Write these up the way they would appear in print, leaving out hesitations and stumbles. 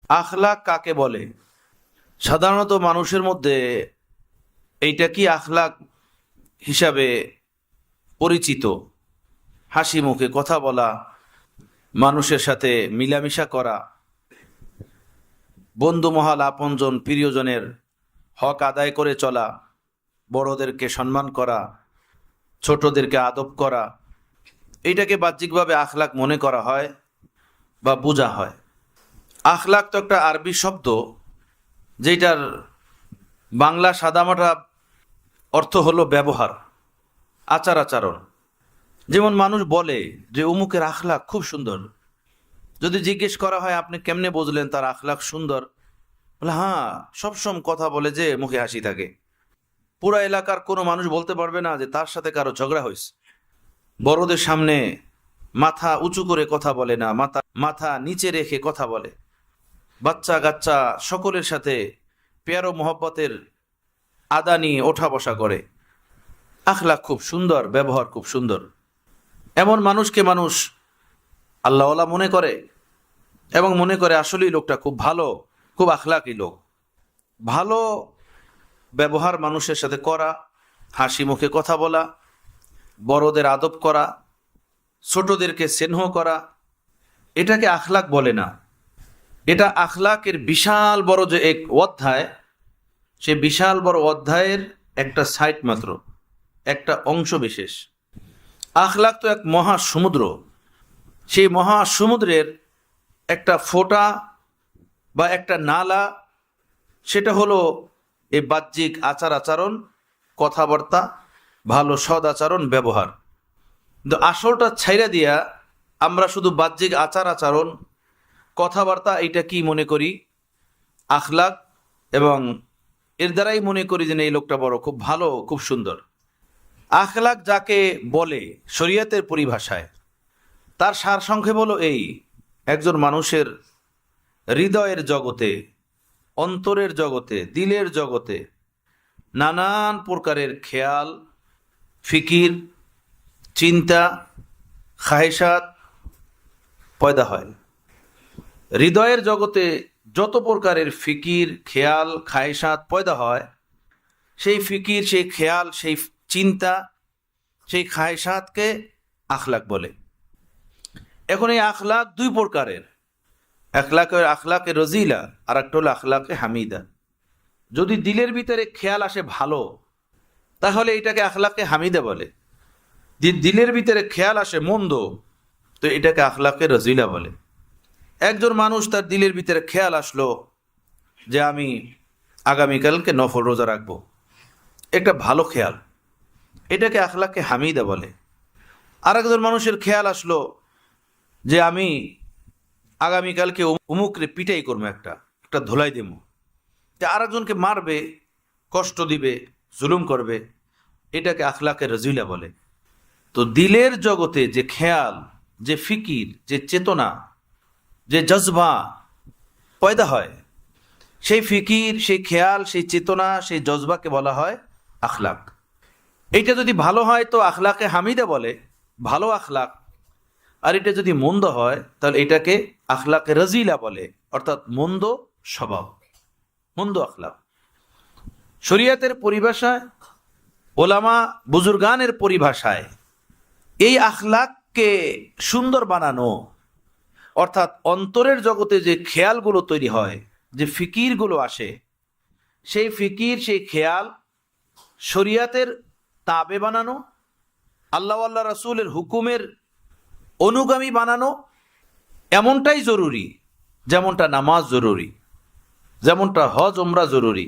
আখলাক কাকে বলে? সাধারণত মানুষের মধ্যে এইটা কি আখলাক হিসাবে পরিচিত? হাসি মুখে কথা বলা, মানুষের সাথে মিলামিশা করা, বন্ধু মহল, আপনজন, প্রিয়জনের হক আদায় করে চলা, বড়দেরকে সম্মান করা, ছোটদেরকে আদব করা, এইটাকে বাহ্যিকভাবে আখলাক মনে করা হয় বা বোঝা হয়। আখলাক তো একটা আরবি শব্দ, যেটার বাংলা সাদামাটা অর্থ হলো ব্যবহার, আচার আচরণ। যেমন মানুষ বলে যে অমুকের আখলাক খুব সুন্দর। যদি জিজ্ঞেস করা হয় আপনি কেমনে বুঝলেন তার আখলাক সুন্দর, বলে হ্যাঁ, সবসময় কথা বলে যে মুখে হাসি থাকে। পুরা এলাকার কোনো মানুষ বলতে পারবে না যে তার সাথে কারো ঝগড়া হয়েছে। বড়দের সামনে মাথা উঁচু করে কথা বলে না, মাথা নিচে রেখে কথা বলে। বাচ্চা কাচ্চা সকলের সাথে পেয়ারো মোহব্বতের আদা নিয়ে ওঠা বসা করে। আখলাক খুব সুন্দর, ব্যবহার খুব সুন্দর। এমন মানুষকে মানুষ আল্লাহওয়ালা মনে করে এবং মনে করে আসলেই লোকটা খুব ভালো, খুব আখলাকি লোক। ভালো ব্যবহার মানুষের সাথে করা, হাসি মুখে কথা বলা, বড়দের আদব করা, ছোটদেরকে স্নেহ করা, এটাকে আখলাক বলে না। এটা আখলাকের বিশাল বড় যে এক অধ্যায়, সে বিশাল বড় অধ্যায়ের একটা সাইড মাত্র, একটা অংশ বিশেষ। আখলাক তো এক মহাসমুদ্র। সেই মহাসমুদ্রের একটা ফোঁটা বা একটা নালা, সেটা হলো এই বাহ্যিক আচার আচরণ, কথাবার্তা, ভালো সদ আচরণ, ব্যবহার। কিন্তু আসলটা ছাইরা দিয়া আমরা শুধু বাহ্যিক আচার আচরণ, কথাবার্তা, এইটা কি মনে করি আখলাক, এবং এর দ্বারাই মনে করি যে এই লোকটা বড়, খুব ভালো, খুব সুন্দর। আখলাক যাকে বলে শরীয়তের পরিভাষায়, তার সারসংক্ষেপ হলো এই: একজন মানুষের হৃদয়ের জগতে, অন্তরের জগতে, দিলের জগতে নানান প্রকারের খেয়াল, ফিকির, চিন্তা, খাহেসাত পয়দা হয়। হৃদয়ের জগতে যত প্রকারের ফিকির, খেয়াল, খাহেসাত পয়দা হয়, সেই ফিকির, সেই খেয়াল, সেই চিন্তা, সেই খাহেসাতকে আখলাক বলে। এখন এই আখলাক দুই প্রকারের, আখলাকে রজিলা আর একটা হলো আখলাকে হামিদা। যদি দিলের ভিতরে খেয়াল আসে ভালো, তাহলে এটাকে আখলাকে হামিদা বলে। দিলের ভিতরে খেয়াল আসে মন্দ, তো এটাকে আখলাকে রজিলা বলে। একজন মানুষ তার দিলের ভিতরে খেয়াল আসলো যে আমি আগামীকালকে নফল রোজা রাখবো, একটা ভালো খেয়াল, এটাকে আখলাকে হামিদা বলে। আর একজন মানুষের খেয়াল আসলো যে আমি আগামীকালকে উমুকরে পিটাই করবো, একটা ধোলাই দেবো, আর একজনকে মারবে, কষ্ট দিবে, জুলুম করবে, এটাকে আখলাকে রজিলা বলে। তো দিলের জগতে যে খেয়াল, যে ফিকির, যে চেতনা, যে জজবা পয়দা হয়, সেই ফিকির, সেই খেয়াল, সেই চেতনা, সেই জজবাকে বলা হয় আখলাক। এইটা যদি ভালো হয় তো আখলাকে হামিদা বলে, ভালো আখলাক। আর এটা যদি মন্দ হয় তাহলে এটাকে আখলাকে রজিলা বলে, অর্থাৎ মন্দ স্বভাব, মন্দ আখলাক। শরিয়াতের পরিভাষায়, ওলামা বুজুর্গানের পরিভাষায়, এই আখলাককে সুন্দর বানানো, অর্থাৎ অন্তরের জগতে যে খেয়ালগুলো তৈরি হয়, যে ফিকিরগুলো আসে, সেই ফিকির, সেই খেয়াল শরিয়াতের তাবে বানানো, আল্লাহ আল্লাহ রাসূলের হুকুমের অনুগামী বানানো, এমনটাই জরুরি যেমনটা নামাজ জরুরি, যেমনটা হজ ওমরা জরুরি,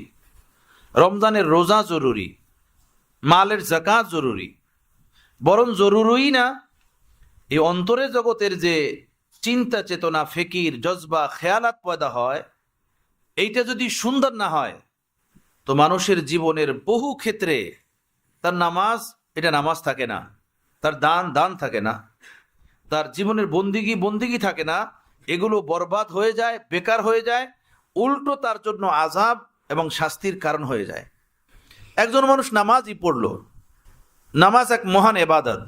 রমজানের রোজা জরুরি, মালের যাকাত জরুরি। বরং জরুরিই না, এই অন্তরের জগতের যে চিন্তা, চেতনা, ফিকির, জজবা, খেয়ালাত পয়দা হয়, এইটা যদি সুন্দর না হয় তো মানুষের জীবনের বহু ক্ষেত্রে তার নামাজ, এটা নামাজ থাকে না, তার দান থাকে না, তার জীবনের বন্দিগি থাকে না, এগুলো বরবাদ হয়ে যায়, বেকার হয়ে যায়, উল্টো তার জন্য আযাব এবং শাস্তির কারণ হয়ে যায়। একজন মানুষ নামাজই পড়ল, নামাজ এক মহান ইবাদত,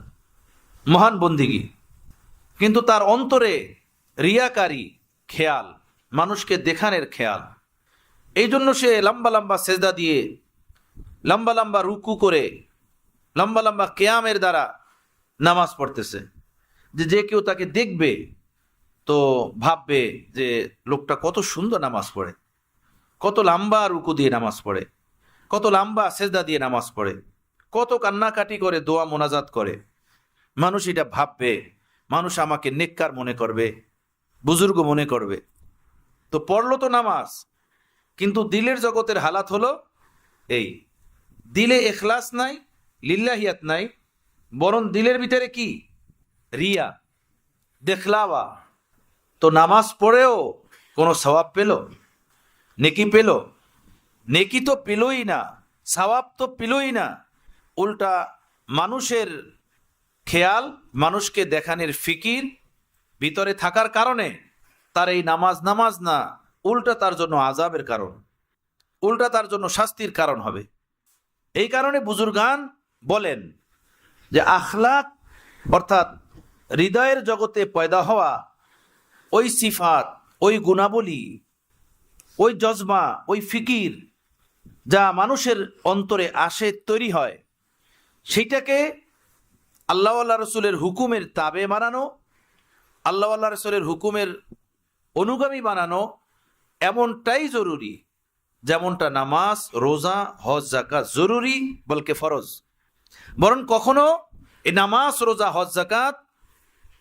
মহান বন্দিগি, কিন্তু তার অন্তরে রিয়াকারী খেয়াল, মানুষকে দেখানোর খেয়াল। এই জন্য সে লম্বা লম্বা সেজদা দিয়ে, লম্বা লম্বা রুকু করে, লম্বা লম্বা কেয়ামের দ্বারা নামাজ পড়তেছে, যে কেউ তাকে দেখবে তো ভাববে যে লোকটা কত সুন্দর নামাজ পড়ে, কত লম্বা রুকু দিয়ে নামাজ পড়ে, কত লম্বা সেজদা দিয়ে নামাজ পড়ে, কত কান্নাকাটি করে দোয়া মোনাজাত করে। মানুষ এটা ভাববে, মানুষ আমাকে নেককার মনে করবে, বুজুর্গ মনে করবে। তো পড়লো তো নামাজ, কিন্তু দিলের জগতের হালাত হলো এই, দিলে এখলাস নাই, লিল্লাহিয়াত নাই, বরং দিলের ভিতরে কি রিয়া, দেখলাওয়া। তো নামাজ পড়েও কোনো সওয়াব পেল, নেকি পেল? নেকি তো পেলই না, সওয়াব তো পেলই না। উল্টা মানুষের খেয়াল, মানুষকে দেখানোর ফিকির ভিতরে থাকার কারণে তার এই নামাজ না, উল্টা তার জন্য আযাবের কারণ, উল্টা তার জন্য শাস্তির কারণ হবে। এই কারণে বুজুর্গান বলেন যে আখলাক অর্থাৎ হৃদয়ের জগতে পয়দা হওয়া ওই সিফাত, ওই গুণাবলী, ওই জজবা, ওই ফিকির যা মানুষের অন্তরে আসে, তৈরি হয়, সেইটাকে আল্লাহ আল্লাহ রসুলের হুকুমের তাবে বানানো, আল্লাহ আল্লাহ রসুলের হুকুমের অনুগামী বানানো এমনটাই জরুরি যেমনটা নামাজ, রোজা, হজ, জাকাত জরুরি, বলকে ফরজ। বরং কখনো এই নামাজ, রোজা, হজ, জাকাত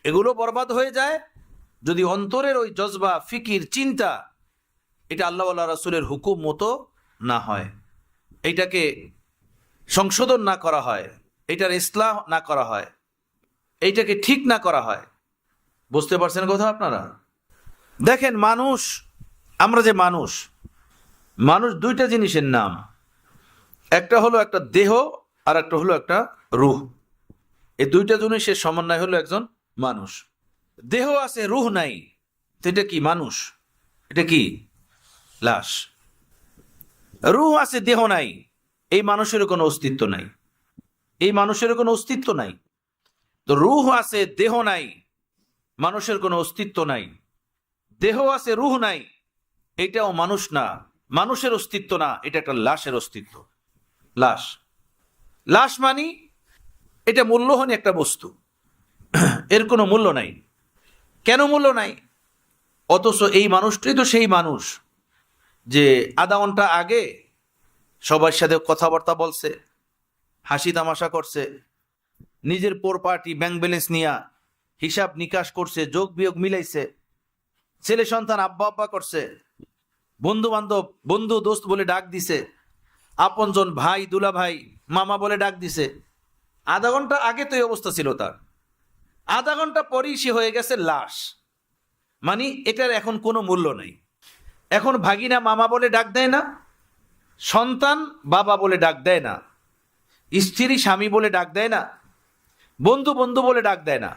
এগুলো বরবাদ হয়ে যায় যদি অন্তরের ওই জজবা, ফিকির, চিন্তা এটা আল্লাহ আল্লাহ রাসূলের হুকুম মতো না হয়, এইটাকে সংশোধন না করা হয়, এটার ইসলাহ না করা হয়, এইটাকে ঠিক না করা হয়। বুঝতে পারছেন কথা আপনারা? দেখেন মানুষ, আমরা যে মানুষ, মানুষ দুইটা জিনিসের নাম, একটা হলো একটা দেহ আর একটা হলো একটা রূহ। এই দুইটা জিনিসের সমন্বয় হলো একজন মানুষ। দেহ আছে, রূহ নাই, তো এটা কি মানুষ? এটা কি লাশ। রূহ আছে, দেহ নাই, এই মানুষের কোনো অস্তিত্ব নাই, এই মানুষের কোনো অস্তিত্ব নাই। তো রূহ আছে, দেহ নাই, মানুষের কোনো অস্তিত্ব নাই। দেহ আছে, রূহ নাই, এটাও মানুষ না, মানুষের অস্তিত্ব না, এটা একটা লাশের অস্তিত্ব। লাশ, লাশ মানি এটা মূল্যহীন একটা বস্তু, এর কোনো মূল্য নাই। কেন মূল্য নাই? অথচ এই মানুষটাই তো সেই মানুষ যে আধা ঘন্টা আগে সবার সাথে কথাবার্তা বলছে, হাসি তামাশা করছে, নিজের প্রপার্টি ব্যাংক ব্যালেন্স নিয়ে হিসাব নিকাশ করছে, যোগ বিয়োগ মিলাইছে, ছেলে সন্তান আব্বা আব্বা করছে, বন্ধু বান্ধব বন্ধু দোস্ত বলে ডাক দিছে, আপনজন ভাই দুলা ভাই মামা বলে ডাক দিছে। আধা ঘন্টা আগে তো এই অবস্থা ছিল তার, আধা ঘন্টা পরেই সে হয়ে গেছে লাশ। মানে এটার এখন কোনো মূল্য নেই। এখন ভাগিনা মামা বলে ডাক দেয় না, সন্তান বাবা বলে ডাক দেয় না, স্ত্রী স্বামী বলে ডাক দেয় না, বন্ধু বন্ধু বলে ডাক দেয় না।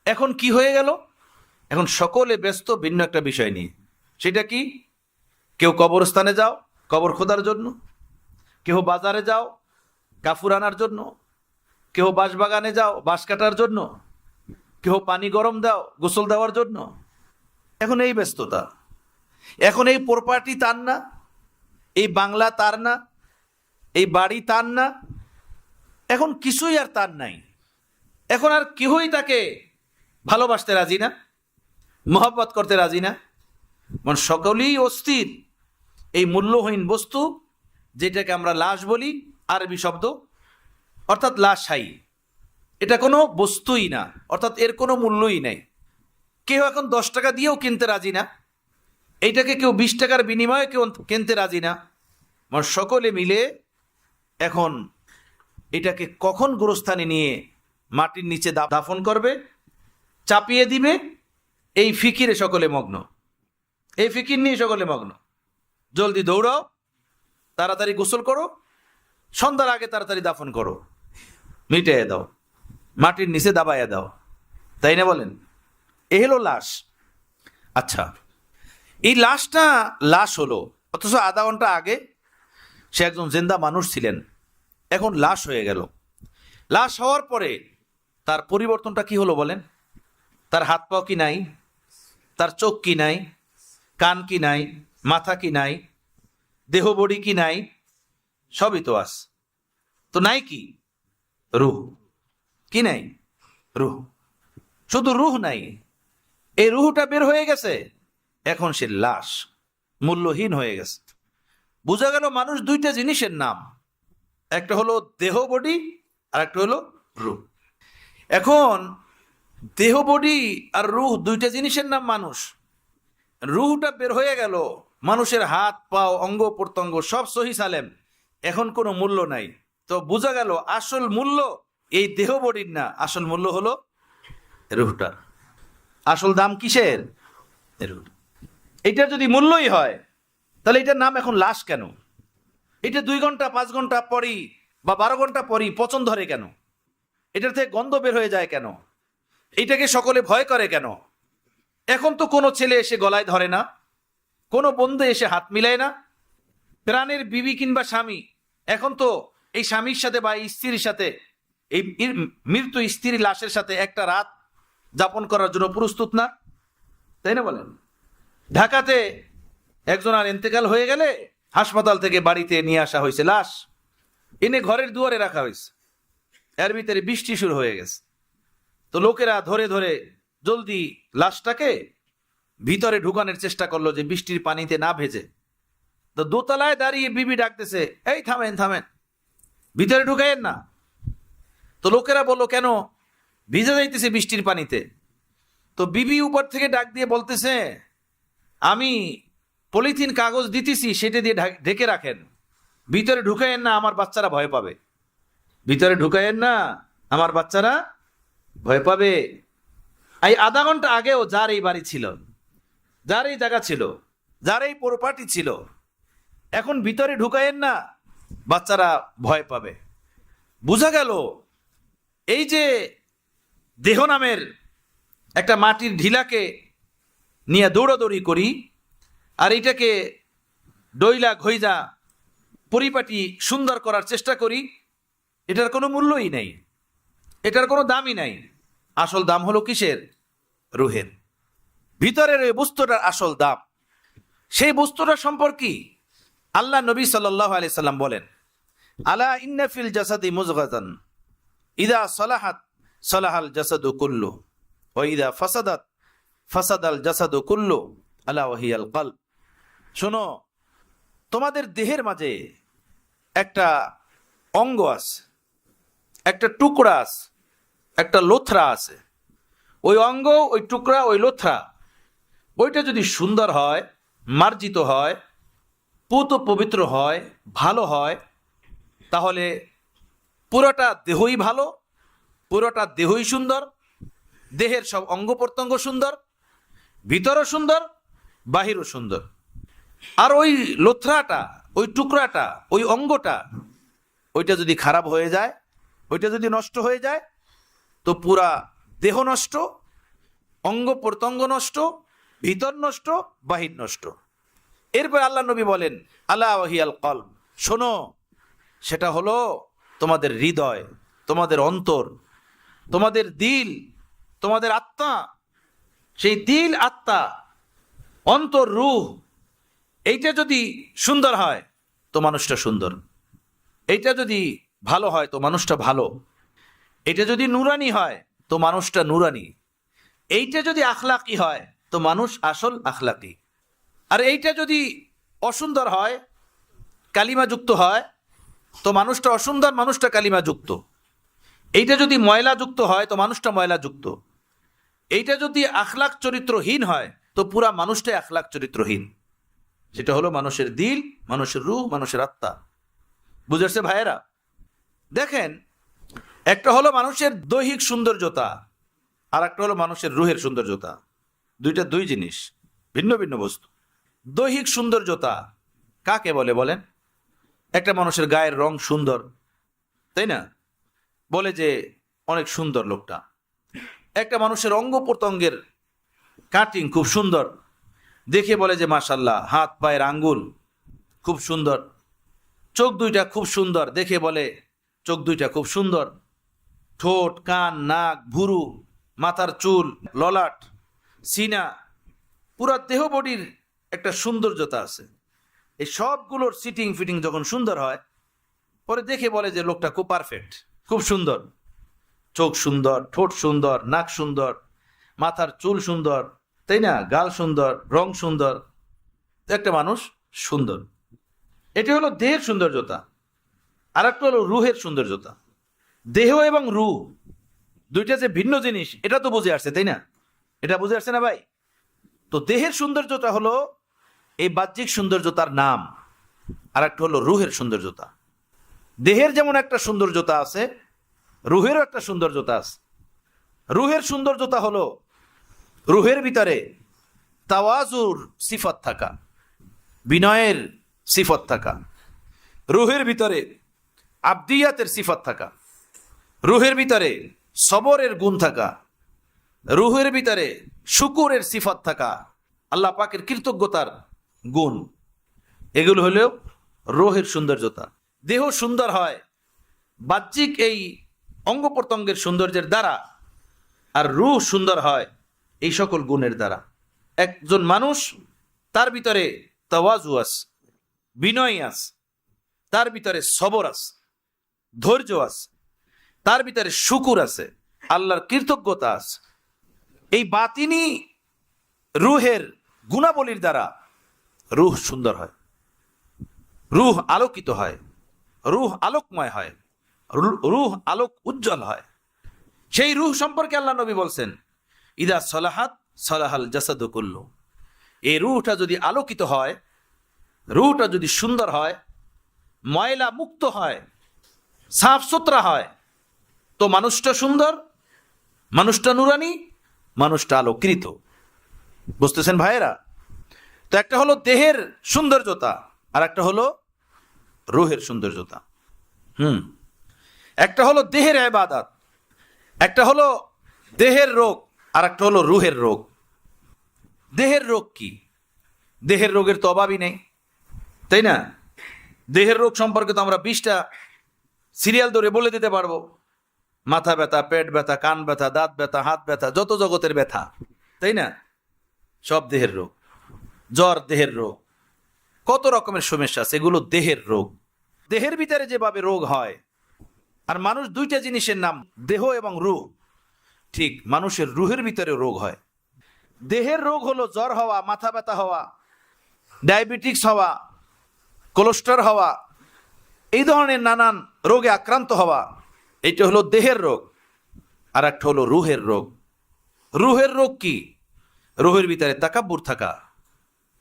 এখন কি হয়ে গেল? এখন সকলে ব্যস্ত ভিন্ন একটা বিষয় নিয়ে। সেটা কি? কেউ কবরস্থানে যাও কবর খোদার জন্য, কেউ বাজারে যাও কাফুর আনার জন্য, কেউ বাঁশবাগানে যাও বাঁশ কাটার জন্য, কেউ পানি গরম দাও গোসল দেওয়ার জন্য। এখন এই ব্যস্ততা। এখন এই প্রপার্টি তার না, এই বাংলা তার না, এই বাড়ি তার না, এখন কিছুই আর তার নাই। এখন আর কেউই তাকে ভালোবাসতে রাজি না, মহব্বত করতে রাজি না। মানে সকলেই অস্থির এই মূল্যহীন বস্তু যেটাকে আমরা লাশ বলি, আরবি শব্দ, অর্থাৎ লাশাই। এটা কোনো বস্তুই না, অর্থাৎ এর কোনো মূল্যই নেই। কেউ এখন 10 টাকা দিয়েও কিনতে রাজি না, এইটাকে কেউ 20 টাকার বিনিময়ে কেউ কিনতে রাজি না। মানে সকলে মিলে এখন এটাকে কখন গোরস্থানে নিয়ে মাটির নিচে দাফন করবে, চাপিয়ে দিবে, এই ফিকিরে সকলে মগ্ন, এই ফিকির নিয়ে সকলে মগ্ন। জলদি দৌড়াও, তাড়াতাড়ি গোসল করো, সন্ধ্যার আগে তাড়াতাড়ি দাফন করো, মিটিয়ে দাও, মাটির নিচে দাবাইয়া দাও, তাই না? বলেন, এ হলো লাশ। আচ্ছা, এই লাশটা লাশ হলো, অথচ আধা ঘন্টা আগে সে একজন জিন্দা মানুষ ছিলেন, এখন লাশ হয়ে গেল। লাশ হওয়ার পরে তার পরিবর্তনটা কি হলো বলেন? তার হাত পাও কি নাই? তার চোখ কি নাই? কান কি নাই, মাথা কি নাই, দেহ বডি কি নাই? সবই তো আছে। তো নাই কি? রুহ। কি নাই? রুহ। শুধু রুহ নাই, এই রুহটা বের হয়ে গেছে, এখন সে লাশ, মূল্যহীন হয়ে গেছে। বোঝা গেল মানুষ দুইটা জিনিসের নাম, একটা হলো দেহ বডি আর একটা হলো রুহ। এখন দেহ বডি আর রুহ দুইটা জিনিসের নাম মানুষ। রুহটা বের হয়ে গেল, মানুষের হাত পাও অঙ্গ প্রত্যঙ্গ সব সহি সালেম, এখন কোনো মূল্য নাই। তো বোঝা গেল আসল মূল্য এই দেহ বডির না, আসল মূল্য হলো রুহটার। আসল দাম কিসের? রুহ। এটা যদি মূল্যই হয় তাহলে এটার নাম এখন লাশ কেন? এটা 2 ঘন্টা 5 ঘন্টা পরই বা 12 ঘন্টা পরই পচন ধরে কেন? এটার থেকে গন্ধ বের হয়ে যায় কেন? এটাকে সকলে ভয় করে কেন? এখন তো কোনো ছেলে এসে গলায় ধরে না, কোনো বন্ধু এসে হাত মিলায় না। প্রাণের বিবি কিংবা স্বামী এখন তো এই স্বামীর সাথে বা স্ত্রীর সাথে, এই মৃত্যু স্ত্রীর লাশের সাথে একটা রাত যাপন করার জন্য প্রস্তুত না, তাই না বলেন? ঢাকাতে একজন আর ইন্তেকাল হয়ে গেলে হাসপাতাল থেকে বাড়িতে নিয়ে আসা হয়েছে লাশ, এনে ঘরের দুয়ারে রাখা হয়েছে। এর ভিতরে বৃষ্টি শুরু হয়ে গেছে, তো লোকেরা ধরে ধরে জলদি লাশটাকে ভিতরে ঢুকানোর চেষ্টা করলো যে বৃষ্টির পানিতে না ভেজে। তো দোতলায় দাঁড়িয়ে বিবি ডাকতেছে, এই থামেন থামেন, ভিতরে ঢুকাইয়েন না। তো লোকেরা বললো, কেন? ভিজে যাইতেছে বৃষ্টির পানিতে। তো বিবি উপর থেকে ডাক দিয়ে বলতেছে, আমি পলিথিন কাগজ দিতেছি, সেটা দিয়ে ঢেকে রাখেন, ভিতরে ঢুকাইয়েন না, আমার বাচ্চারা ভয় পাবে। ভিতরে ঢুকাইয়েন না, আমার বাচ্চারা ভয় পাবে। এই আধা ঘন্টা আগেও যার এই বাড়ি ছিল, যার এই জায়গা ছিল, যার এই প্রপার্টি ছিল, এখন ভিতরে ঢুকাইয়েন না, বাচ্চারা ভয় পাবে। বোঝা গেল এই যে দেহ নামের একটা মাটির ঢিলাকে নিয়ে দৌড়াদৌড়ি করি, আর এইটাকে ডইলা ঘইজা পরিপাটি সুন্দর করার চেষ্টা করি, এটার কোনো মূল্যই নেই, এটার কোনো দামই নাই। আসল দাম হলো কিসের? রুহের। ভিতরের ওই বস্তুটার আসল দাম। সেই বস্তুটা সম্পর্কে আল্লাহ নবী সাল্লাল্লাহু আলাইহি সাল্লাম বলেন, আলা ইন্না ফিল জাসাদি মুযগাতান ইযা সালাহাত সালাহাল জাসাদু কুল্লু ওয়া ইযা ফাসাদাত ফাসাদাল জাসাদু কুল্লু আলা ওয়া হিয়াল কলব। শোনো, তোমাদের দেহের মাঝে একটা অঙ্গ আছে, একটা টুকরা আছে, একটা লোথরা আছে। ওই অঙ্গ, ওই টুকরা, ওই লোথরা, ওইটা যদি সুন্দর হয়, মার্জিত হয়, পুত পবিত্র হয়, ভালো হয়, তাহলে পুরোটা দেহই ভালো, পুরোটা দেহই সুন্দর, দেহের সব অঙ্গ প্রত্যঙ্গ সুন্দর, ভিতরও সুন্দর, বাহিরও সুন্দর। আর ওই লোথরাটা, ওই টুকরাটা, ওই অঙ্গটা, ওইটা যদি খারাপ হয়ে যায়, ওইটা যদি নষ্ট হয়ে যায়, তো পুরা দেহ নষ্ট, অঙ্গ প্রত্যঙ্গ নষ্ট, ভিতর নষ্ট, বাহির নষ্ট। এরপর আল্লাহ নবী বলেন, আলা ওয়াহিয়াল কলব, শোনো, সেটা হলো তোমাদের হৃদয়, তোমাদের অন্তর, তোমাদের দিল, তোমাদের আত্মা। সেই দিল, আত্মা, অন্তর, রূহ, এইটা যদি সুন্দর হয় তো মানুষটা সুন্দর, এইটা যদি ভালো হয় তো মানুষটা ভালো, এটা যদি নুরানি হয় তো মানুষটা নুরানি, এইটা যদি আখলাকি হয় তো মানুষ আসল আখলাকি। আর এইটা যদি অসুন্দর হয়, কালিমাযুক্ত হয়, তো মানুষটা অসুন্দর, মানুষটা কালিমাযুক্ত। এইটা যদি ময়লাযুক্ত হয় তো মানুষটা ময়লাযুক্ত। এইটা যদি আখলাক চরিত্রহীন হয় তো পুরা মানুষটাই আখলাক চরিত্রহীন। সেটা হলো মানুষের দিল, মানুষের রূহ, মানুষের আত্মা। বুঝেছে ভাইয়েরা? দেখেন, একটা হলো মানুষের দৈহিক সৌন্দর্যতা, আর একটা হলো মানুষের রুহের সৌন্দর্যতা। দুইটা দুই জিনিস, ভিন্ন ভিন্ন বস্তু। দৈহিক সৌন্দর্যতা কাকে বলে বলেন? একটা মানুষের গায়ের রং সুন্দর, তাই না? বলে যে অনেক সুন্দর লোকটা। একটা মানুষের অঙ্গ প্রত্যঙ্গের কাটিং খুব সুন্দর, দেখে বলে যে মাশাআল্লাহ, হাত পায়ের আঙ্গুল খুব সুন্দর। চোখ দুইটা খুব সুন্দর, দেখে বলে চোখ দুইটা খুব সুন্দর। ঠোঁট, কান, নাক, ভুরু, মাথার চুল, ললাট, সিনা, পুরা দেহ বডির একটা সৌন্দর্যতা আছে। এই সবগুলোর সিটিং ফিটিং যখন সুন্দর হয়, পরে দেখে বলে যে লোকটা খুব পারফেক্ট, খুব সুন্দর, চোখ সুন্দর, ঠোঁট সুন্দর, নাক সুন্দর, মাথার চুল সুন্দর, তাই না, গাল সুন্দর, রং সুন্দর, একটা মানুষ সুন্দর। এটি হলো দেহের সৌন্দর্যতা। আর একটা হলো রুহের সৌন্দর্যতা। দেহ এবং রুহ দুইটা যে ভিন্ন জিনিস, এটা তো বুঝে আসছে, তাই না? এটা বুঝে আসছে না ভাই? তো দেহের সৌন্দর্যতা হলো এই বাহ্যিক সৌন্দর্যতার নাম, আর একটা হলো রুহের সৌন্দর্যতা। দেহের যেমন একটা সৌন্দর্যতা আছে, রুহেরও একটা সৌন্দর্যতা আছে। রুহের সৌন্দর্যতা হলো রুহের ভিতরে তাওয়াজুর সিফত থাকা, বিনয়ের সিফত থাকা, রুহের ভিতরে আবদিয়াতের সিফত থাকা, রুহের ভিতরে সবরের গুণ থাকা, রুহের ভিতরে শুকুরের সিফত থাকা, আল্লাহ পাকের কৃতজ্ঞতার গুণ। এগুলো হলো রুহের সৌন্দর্যতা। দেহ সুন্দর হয় বাহ্যিক এই অঙ্গ প্রত্যঙ্গের সৌন্দর্যের দ্বারা, আর রুহ সুন্দর হয় এই সকল গুণের দ্বারা। একজন মানুষ, তার ভিতরে তাওয়াজু আছে, বিনয় আছে, তার ভিতরে সবর আছে, ধৈর্য আছে, তার ভিতরে শুকুর আছে, আল্লাহর কৃতজ্ঞতা আছে। এই বাতিনি রুহের গুণাবলীর দ্বারা রুহ সুন্দর হয়, রুহ আলোকিত হয়, রুহ আলোকময় হয়, রুহ আলোক উজ্জ্বল হয়। সেই রুহ সম্পর্কে আল্লাহ নবী বলছেন, ইদা সলাহাত সলাহাল জাসাদু কুল্লু। এই রুহটা যদি আলোকিত হয়, রুহটা যদি সুন্দর হয়, ময়লা মুক্ত হয়, সাফ সুতরা হয়, তো মানুষটা সুন্দর, মানুষটা নুরানি, মানুষটা আলোকৃত। বুঝতেছেন ভাইয়েরা? তো একটা হলো দেহের সৌন্দর্যতা, আর একটা হলো রুহের সৌন্দর্যতা। একটা হলো দেহের ইবাদত, একটা হলো দেহের রোগ, আর একটা হলো রুহের রোগ। দেহের রোগ কি? দেহের রোগের তো অভাবই নেই, তাই না? দেহের রোগ সম্পর্কে তো আমরা 20টা সিরিয়াল ধরে বলে দিতে পারবো। মাথা ব্যথা, পেট ব্যথা, কান ব্যথা, দাঁত ব্যথা, হাত ব্যথা, যত জগতের ব্যথা, তাই না? সব দেহের রোগ। জ্বর দেহের রোগ, কত রকমের সমস্যা আছে, এগুলো দেহের রোগ। দেহের ভিতরে যেভাবে রোগ হয়, আর মানুষ দুইটা জিনিসের নাম, দেহ এবং রুহ, ঠিক মানুষের রুহের ভিতরে রোগ হয়। দেহের রোগ হলো জ্বর হওয়া, মাথা ব্যথা হওয়া, ডায়াবেটিক্স হওয়া, কোলেস্ট্রল হওয়া, এই ধরনের নানান রোগে আক্রান্ত হওয়া, এটা হলো দেহের রোগ। আর একটা হলো রুহের রোগ। রুহের রোগ কি? রুহের ভিতরে তাকাব্বুর থাকা,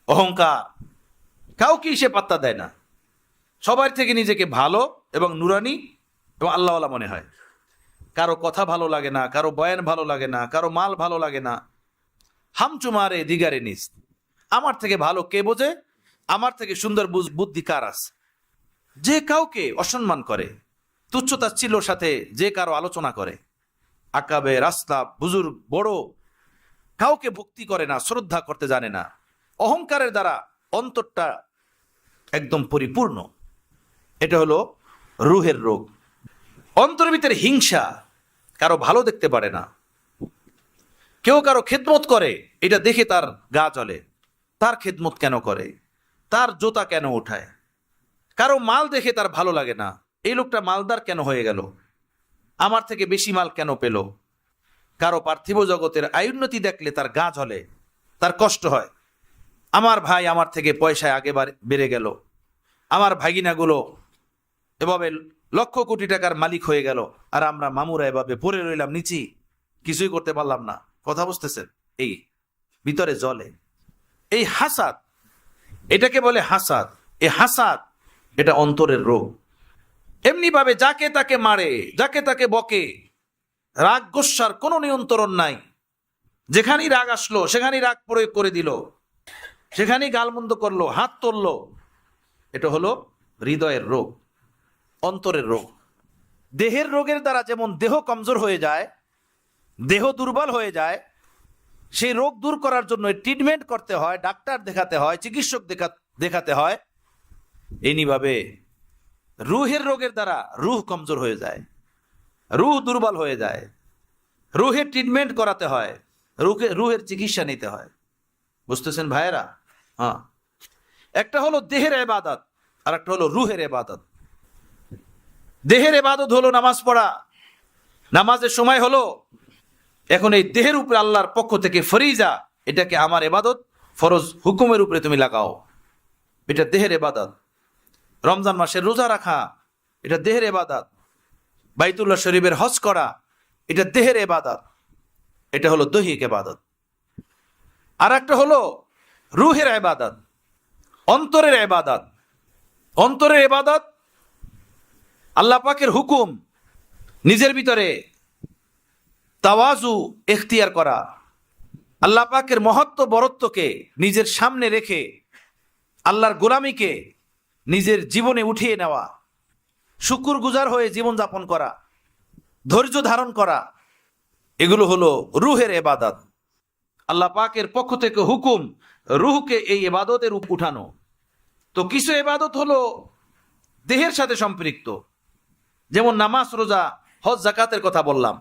অহংকার, কাউকে সে পাত্তা দেয় না, সবার থেকে নিজেকে ভালো এবং নুরানি এবং আল্লাহওয়ালা মনে হয়। কারো কথা ভালো লাগে না, কারো বয়ান ভালো লাগে না, কারো মাল ভালো লাগে না। হামচুমারে দিগারে নিস, আমার থেকে ভালো কে বোঝে, আমার থেকে সুন্দর বুদ্ধি কার আছে। যে কাউকে অসম্মান করে, তুচ্ছতাচ্ছিল্যর সাথে যে কারো আলোচনা করে, আকাবে রাস্তা বুজুর্গ বড়, কাউকে ভক্তি করে না, শ্রদ্ধা করতে জানে না, অহংকারের দ্বারা অন্তরটা একদম পরিপূর্ণ, এটা হলো রুহের রোগ। অন্তরের ভিতরে হিংসা, কারো ভালো দেখতে পারে না, কেউ কারো খেদমত করে, এটা দেখে তার গা জ্বলে, তার খেদমত কেন করে, তার জোতা কেন উঠায়, কারো মাল দেখে তার ভালো লাগে না, এই লোকটা মালদার কেন হয়ে গেল, আমার থেকে বেশি মাল কেন পেল, কারো পার্থিব জগতের আয়ুন্নতি দেখলে তার গা জ্বলে, তার কষ্ট হয়, আমার ভাই আমার থেকে পয়সায় আগে বেড়ে গেল, আমার ভাগিনাগুলো এভাবে লক্ষ কোটি টাকার মালিক হয়ে গেল, আর আমরা মামুরা এভাবে পড়ে রইলাম নিচি, কিছুই করতে পারলাম না। কথা বুঝতেছেন? এই ভিতরে জ্বলে, এই হাসাদ, এটাকে বলে হাসাদ। এই হাসাদ, এটা অন্তরের রোগ। এমনি ভাবে যাকে তাকে মারে, যাকে তাকে বকে, রাগ গোস্বার কোনো নিয়ন্ত্রণ নাই, যেখানেই রাগ আসলো সেখানেই রাগ প্রয়োগ করে দিল, সেখানেই গালমন্দ করলো, হাত তুললো। এটা হলো হৃদয়ের রোগ, অন্তরের রোগ। দেহের রোগের দ্বারা যেমন দেহ কমজোর হয়ে যায়, দেহ দুর্বল হয়ে যায়, সেই রোগ দূর করার জন্য ট্রিটমেন্ট করতে হয়, ডাক্তার দেখাতে হয়, চিকিৎসক দেখাতে হয়। এমনিভাবে রুহের রোগের দ্বারা রুহ কমজোর হয়ে যায়, রুহ দুর্বল হয়ে যায়, রুহের ট্রিটমেন্ট করাতে হয়, রুহের চিকিৎসা নিতে হয়। বুঝতেছেন ভাইয়েরা? হ্যাঁ, একটা হলো দেহের ইবাদত আর একটা হলো রুহের ইবাদত। দেহের ইবাদত হলো নামাজ পড়া, নামাজের সময় হলো, এখন এই দেহের উপরে আল্লাহর পক্ষ থেকে ফরিজা, এটাকে আমার ইবাদত ফরজ হুকুমের উপরে তুমি লাগাও, এটা দেহের ইবাদত। রমজান মাসের রোজা রাখা, এটা দেহের ইবাদত। বাইতুল্লাহ শরীফের হজ করা, এটা দেহের ইবাদত, এটা হলো দৈহিক ইবাদত। আর একটা হলো রুহের ইবাদত, অন্তরের ইবাদত। অন্তরের ইবাদত আল্লাহ পাকের হুকুম নিজের ভিতরে তাওয়াজু এখতিয়ার করা, আল্লাহ পাকের মহত্ব বরত্বকে নিজের সামনে রেখে আল্লাহর গোলামীকে নিজের জীবনে উঠিয়ে নেওয়া, শুকুর গুজার হয়ে জীবনযাপন করা, ধৈর্য ধারণ করা, এগুলো হলো রুহের ইবাদত। আল্লাহ পাকের পক্ষ থেকে হুকুম রুহকে এই ইবাদতের উঠানো। তো কিছু ইবাদত হলো দেহের সাথে সম্পৃক্ত, যেমন নামাজ, রোজা, হজ, যাকাতের কথা বললাম।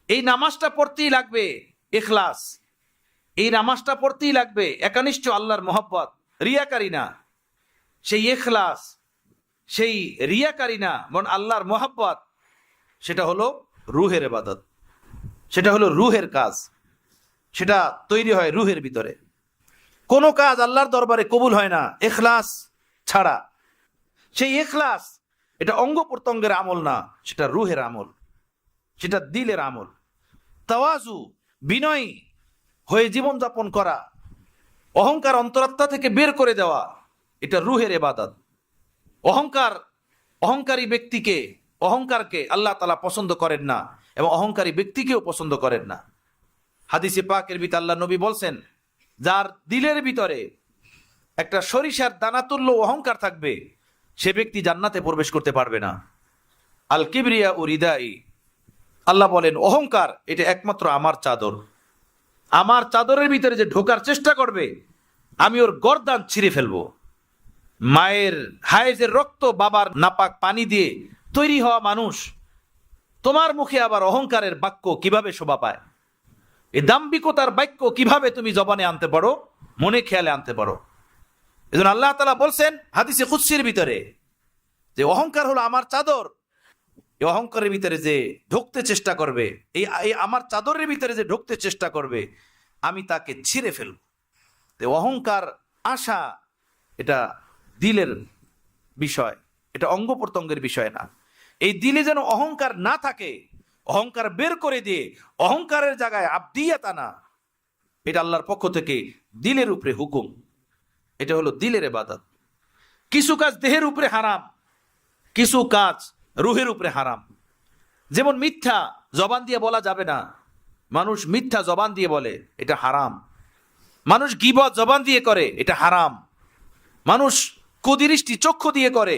এই নামাজটা পড়তেই লাগবে ইখলাস, এই নামাজটা পড়তেই লাগবে একানিষ্ঠ আল্লাহর মহব্বত, রিয়াকারী না। সেই ইখলাস, সেই রিয়াকারী না, বরং আল্লাহর মহব্বত, সেটা হলো রুহের ইবাদত, সেটা হলো রুহের কাজ, সেটা তৈরি হয় রুহের ভিতরে। কোনো কাজ আল্লাহর দরবারে কবুল হয় না ইখলাস ছাড়া। সেই ইখলাস এটা অঙ্গ প্রত্যঙ্গের আমল না, সেটা রুহের আমল, সেটা দিলের আমল। তাওয়াজু, বিনয়ী হয়ে জীবনযাপন করা, অহংকার অন্তরাত্মা থেকে বের করে দেওয়া, এটা রুহের ইবাদত। অহংকারী ব্যক্তিকে, অহংকারকে আল্লাহ তাআলা পছন্দ করেন না এবং অহংকারী ব্যক্তিকেও পছন্দ করেন না। হাদিসে পাকের ভিতরে আল্লাহ নবী বলছেন, যার দিলের ভিতরে একটা সরিষার দানাতুল্য অহংকার থাকবে, সে ব্যক্তি জান্নাতে প্রবেশ করতে পারবে না। আল কিবরিয়া ও রিদাই, আল্লাহ বলেন অহংকার এটা একমাত্র আমার চাদর, আমার চাদরের ভিতরে যে ঢোকার চেষ্টা করবে আমি ওর গর্দান ছিঁড়ে ফেলবো। মায়ের হায়েজের রক্ত, বাবার নাপাক পানি দিয়ে তৈরি হওয়া মানুষ, তোমার মুখে আবার অহংকারের বাক্য কিভাবে শোভা পায়? এই দাম্ভিকতার বাক্য কিভাবে তুমি জবানে আনতে পারো, মনে খেয়ালে আনতে পারো? এজন্য আল্লাহ তাআলা বলছেন হাদিসে কুদসির ভিতরে যে অহংকার হলো আমার চাদর, এই অহংকারের ভিতরে যে ঢুকতে চেষ্টা করবে, এই আমার চাদরের ভিতরে যে ঢুকতে চেষ্টা করবে, আমি তাকে ছিঁড়ে ফেলব। অহংকার আশা এটা দিলের বিষয়, এটা অঙ্গ প্রত্যঙ্গের বিষয় না। এই দিলে যেন অহংকার না থাকে, অহংকার বের করে দিয়ে অহংকারের জায়গায় আবদিয়াত আনা, এটা আল্লাহর পক্ষ থেকে দিলের উপরে হুকুম, এটা হলো দিলের ইবাদত। কিছু কাজ দেহের উপরে হারাম, কিছু কাজ রুহের উপরে হারাম। যেমন মিথ্যা জবান দিয়ে বলা যাবে না, মানুষ মিথ্যা জবান দিয়ে বলে, এটা হারাম। মানুষ গীবত জবান দিয়ে করে, এটা হারাম। মানুষ কুদৃষ্টি চক্ষু দিয়ে করে,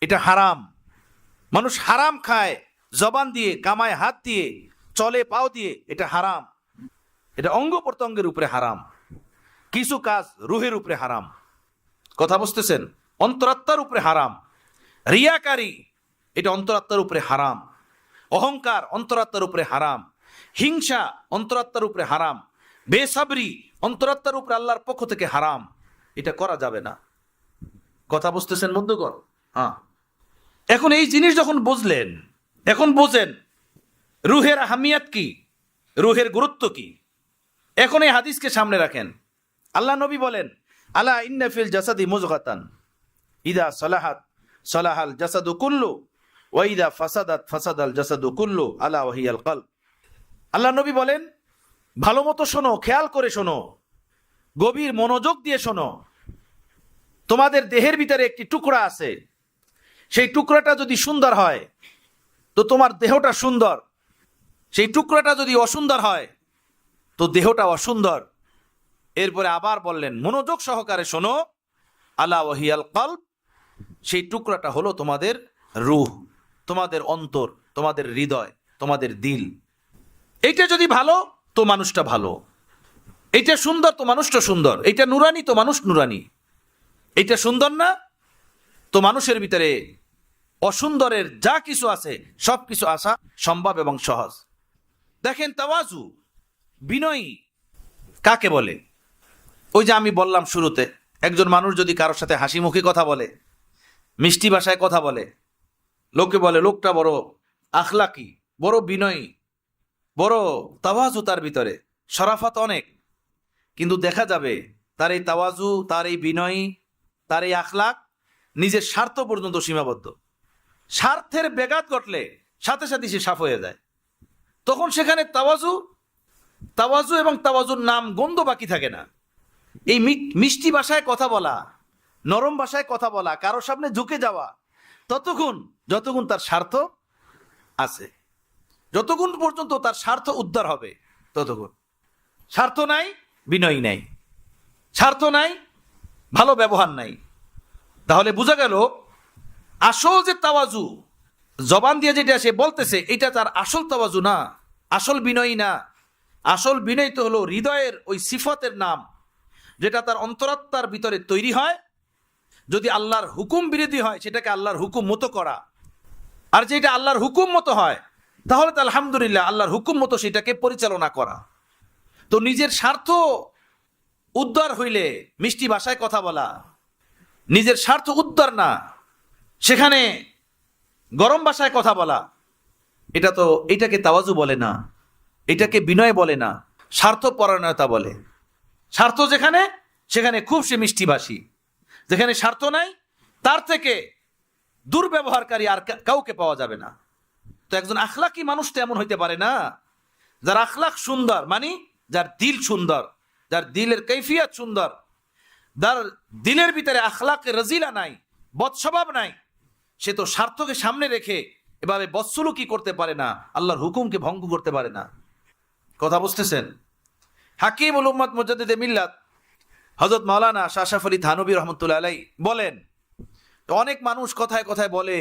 এটা হারাম। মানুষ হারাম খায় জবান দিয়ে, কামায় হাত দিয়ে, চলে পাও দিয়ে, এটা হারাম। এটা অঙ্গ প্রত্যঙ্গের উপরে হারাম। কিছু কাজ রুহের উপরে হারাম, কথা বুঝতেছেন? অন্তরাত্মার উপরে হারাম। রিয়াকারী এটা অন্তরাত্মার উপরে হারাম। অহংকার অন্তরাত্মার উপরে হারাম। হিংসা অন্তরাত্মার উপরে হারাম। বেসাবরি অন্তরাত্মার উপরে আল্লাহর পক্ষ থেকে হারাম, এটা করা যাবে না। কথা বুঝতেছেন বন্ধুগণ? হ্যাঁ। এখন এই জিনিস যখন বুঝলেন, এখন বোঝেন রুহের আহমিয়াত কি, রুহের গুরুত্ব কি। এখন এই হাদিসকে সামনে রাখেন। আল্লাহ নবী বলেন, আলা ইন্না ফিল জাসাদি মুযগাতান ইদা সালাহাত সালাহাল জাসাদু কুল্লু ওয়া ইদা ফাসাদাত ফাসাদাল জাসাদু কুল্লু আলা ওয়া হিয়াল কলব। আল্লাহ নবী বলেন, ভালো মতো শোনো, খেয়াল করে শোনো, গভীর মনোযোগ দিয়ে শোনো। তোমাদের দেহের ভিতরে একটি টুকরা আছে, সেই টুকরাটা যদি সুন্দর হয় তো তোমার দেহটা সুন্দর, সেই টুকরাটা যদি অসুন্দর হয় তো দেহটা অসুন্দর। এরপরে আবার বললেন, মনোযোগ সহকারে শোনো, আলা ওয়া হিয়াল কলব, সেই টুকরাটা হলো তোমাদের রূহ, তোমাদের অন্তর, তোমাদের হৃদয়, তোমাদের দিল। এইটা যদি ভালো তো মানুষটা ভালো, এইটা সুন্দর তো মানুষটা সুন্দর, এইটা নুরানি তো মানুষ নুরানি। এইটা সুন্দর না তো মানুষের ভিতরে অসুন্দরের যা কিছু আছে সব কিছু আসা সম্ভব এবং সহজ। দেখেন তাওয়াজু, বিনয়ী কাকে বলে? ওই যে আমি বললাম শুরুতে, একজন মানুষ যদি কারোর সাথে হাসি মুখে কথা বলে, মিষ্টি ভাষায় কথা বলে, লোকে বলে লোকটা বড় আখলাকি, বড় বিনয়ী, বড় তাওয়াজু, তার ভিতরে শরাফত অনেক, কিন্তু দেখা যাবে তার এই তাওয়াজু, তার এই বিনয়ী, তার এই আখলাক নিজের স্বার্থ পর্যন্ত সীমাবদ্ধ। স্বার্থের ব্যাঘাত ঘটলে সাথে সাথে সে সাফ হয়ে যায়। তখন সেখানে তাওয়াজু এবং তাওয়াজুর নাম গন্ধ বাকি থাকে না। এই মিষ্টি ভাষায় কথা বলা, নরম ভাষায় কথা বলা, কারোর সামনে ঝুঁকে যাওয়া, যতক্ষণ তার স্বার্থ আছে, যতক্ষণ পর্যন্ত তার স্বার্থ উদ্ধার হবে ততক্ষণ। স্বার্থ নাই, বিনয় নাই, স্বার্থ নাই, ভালো ব্যবহার নাই, তাহলে বোঝা গেল আসল যে তাওয়াজু, জবান দিয়ে যেটা সে বলতেছে, এটা তার আসল তাওয়াজু না, আসল বিনয়ী না। আসল বিনয় তো হলো হৃদয়ের ওই সিফতের নাম, যেটা তার অন্তরাত্মার ভিতরে তৈরি হয়। যদি আল্লাহর হুকুম বিরোধী হয়, সেটাকে আল্লাহর হুকুম মতো করা, আর যেটা আল্লাহর হুকুম মতো হয়, তাহলে তো আলহামদুলিল্লাহ আল্লাহর হুকুম মতো সেটাকে পরিচালনা করা। তো নিজের স্বার্থ উদ্ধার হইলে মিষ্টি ভাষায় কথা বলা, নিজের স্বার্থ উদ্ধার না, সেখানে গরম ভাষায় কথা বলা, এটাকে তাওয়াজু বলে না, এটাকে বিনয় বলে না, স্বার্থপরায়ণতা বলে। স্বার্থ যেখানে, সেখানে খুব সে মিষ্টিভাষী। যেখানে স্বার্থ নাই, তার থেকে দুর্ব্যবহারকারী আর কাউকে পাওয়া যাবে না। তো একজন আখলাকি মানুষ তো এমন হইতে পারে না, যার আখলাক সুন্দর, মানে যার দিল সুন্দর, যার দিলের কৈফিয়ত সুন্দর, যার দিলের ভিতরে আখলাকে রাজিলা নাই, বদস্বভাব নাই, সে তো স্বার্থকে সামনে রেখে এভাবে বদসলুকি করতে পারে না, আল্লাহর হুকুমকে ভঙ্গ করতে পারে না। কথা বুঝতেছেন? হাকিমুল উম্মত মুজাদ্দিদে মিল্লাত হযরত মাওলানা শাহ আশরাফ আলী থানভী রহমতুল্লাহ আলাইহি বলেন, অনেক মানুষ কথায় কথায় বলে